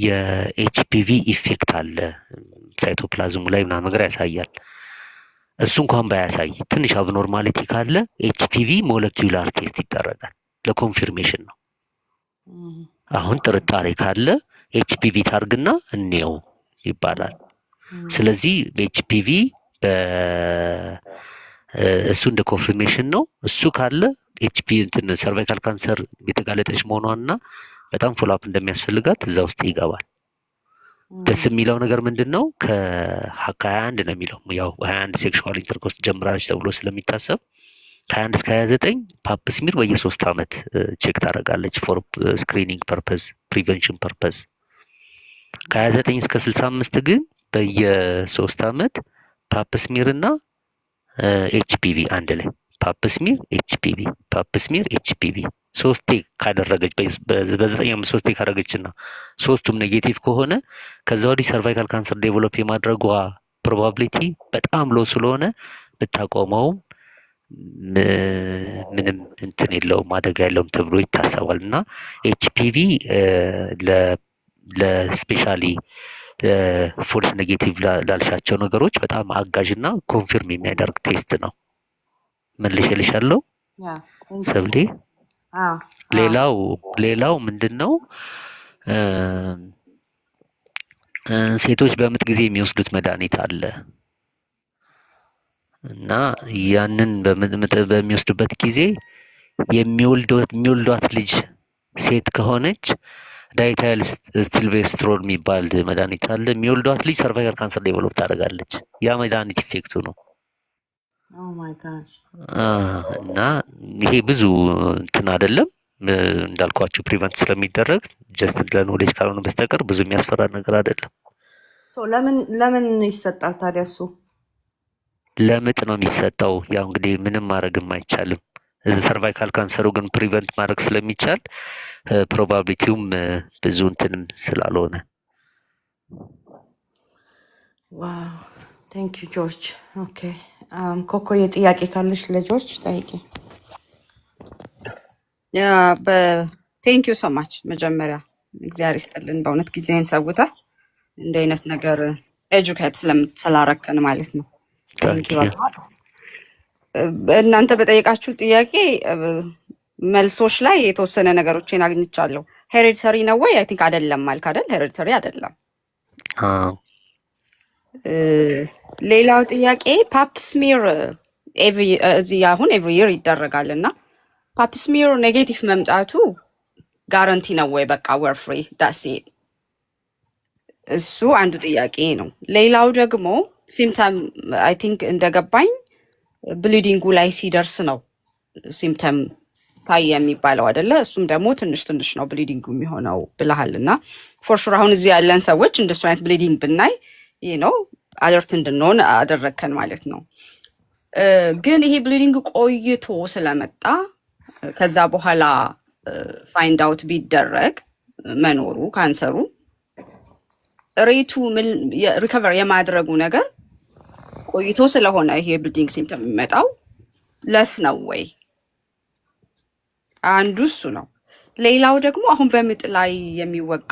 የኤችፒቪ ኢፌክት አለ ሳይቶፕላዝሙ ላይ ምናምን ነገር ያሳያል። እሱ እንኳን ባያሳይ ትንሽ አብኖርማሊቲ ካለ ኤችፒቪ ሞለኪውላር ቴስት ይደረጋል ለኮንፊርሜሽን ነው። አሁን ጥርጣሬ ካለ ኤችፒቪ ታርግና እንየው ይባላል። ስለዚህ በኤችፒቪ እሱ እንደ ኮንፊርሜሽን ነው። እሱ ካለ ኤችፒቪ እንትን ሰርቫይካል ካንሰር የተጋለጠች መሆኗንና በጣም ፎሎአፕ እንደሚያስፈልጋት እዛ ውስጥ ይገባል። ደስ የሚለው ነገር ምንድን ነው? ከ21 ነው የሚለው ያው 21 ሴክሹዋል ኢንተርኮርስ ጀምራለች ተብሎ ስለሚታሰብ ከ21 እስከ 29 ፓፕ ስሚር በየ3 ዓመት ቼክ ታደርጋለች ፎር ስክሪኒንግ ፐርፐዝ ፕሪቨንሽን ፐርፐዝ። ከ29 እስከ 65 ግን በየ3 ዓመት ፓፕ ስሚር እና ኤችፒቪ አንድ ላይ ፓፕ ስሚር ኤችፒቪ ሶስቴ ካደረገች በ9 ሶስቴ ካደረገች እና ሶስቱም ኔጌቲቭ ከሆነ ከዛ ወዲህ ሰርቫይካል ካንሰር ዴቨሎፕ የማድረጓ ፕሮባቢሊቲ በጣም ሎ ስለሆነ ብታቆመውም ምንም እንትን የለውም አደጋ የለውም ተብሎ ይታሰባል። እና ኤችፒቪ ለስፔሻሊ ፎልስ ኔጌቲቭ ላልሻቸው ነገሮች በጣም አጋዥና ኮንፊርም የሚያደርግ ቴስት ነው። መልሼልሻለሁ ሰብሌ። ሌላው ምንድን ነው ሴቶች በምጥ ጊዜ የሚወስዱት መድኃኒት አለ እና ያንን በሚወስዱበት ጊዜ የሚወልዷት ልጅ ሴት ከሆነች ዳይታይል ስቲልቬስትሮል የሚባል መድኃኒት አለ። የሚወልዷት ልጅ ሰርቫይካል ካንሰር ዴቨሎፕ ታደርጋለች። ያ መድኃኒት ኢፌክቱ ነው። ኦ ማይ ጋሽ እና ይሄ ብዙ እንትን አይደለም እንዳልኳችሁ ፕሪቨንት ስለሚደረግ ጀስት ለኖሌጅ ካልሆነ በስተቀር ብዙ የሚያስፈራ ነገር አይደለም። ሶ ለምን ይሰጣል ታዲያ? እሱ ለምጥ ነው የሚሰጠው። ያው እንግዲህ ምንም ማድረግም አይቻልም። ሰርቫይካል ካንሰሩ ግን ፕሪቨንት ማድረግ ስለሚቻል ፕሮባቢሊቲውም ብዙ እንትንም ስላልሆነ። ዋው ቴንክ ዩ ጆርጅ። ኦኬ ኮኮ የጥያቄ ካለሽ ለጆርጅ ጠይቂ። ቴንክ ዩ ሶ ማች። መጀመሪያ እግዚአብሔር ይስጥልን በእውነት ጊዜህን ሰውተህ እንደ አይነት ነገር ኤጁኬት ስላረከን ማለት ነው። ቴንክ ዩ። እናንተ በጠየቃችሁ ጥያቄ መልሶች ላይ የተወሰነ ነገሮችን አግኝቻለሁ። ሄሬዲተሪ ነው ወይ? አይ ቲንክ አይደለም አልክ አይደል? ሄሬዲተሪ አይደለም። ሌላው ጥያቄ ፓፕ ስሚር እዚህ አሁን ኤቭሪ ይር ይደረጋል እና ፓፕ ስሚር ኔጌቲቭ መምጣቱ ጋረንቲ ነው ወይ? በቃ ወር ፍሪ ዳስ እሱ አንዱ ጥያቄ ነው። ሌላው ደግሞ ሲምፕተም አይ ቲንክ እንደገባኝ ብሊዲንጉ ላይ ሲደርስ ነው ሲምፕተም ታየ የሚባለው አይደለ? እሱም ደግሞ ትንሽ ትንሽ ነው ብሊዲንጉ የሚሆነው ብለሃል። እና ፎር ሹር አሁን እዚህ ያለን ሰዎች እንደሱ አይነት ብሊዲንግ ብናይ ይህ ነው አለርት እንድንሆን አደረግከን ማለት ነው። ግን ይሄ ብሊዲንግ ቆይቶ ስለመጣ ከዛ በኋላ ፋይንድ አውት ቢደረግ መኖሩ ካንሰሩ ሬቱ ሪከቨር የማድረጉ ነገር ቆይቶ ስለሆነ ይሄ ብሊዲንግ ሲምፕተም የሚመጣው ለስ ነው ወይ? አንዱ እሱ ነው። ሌላው ደግሞ አሁን በምጥ ላይ የሚወጋ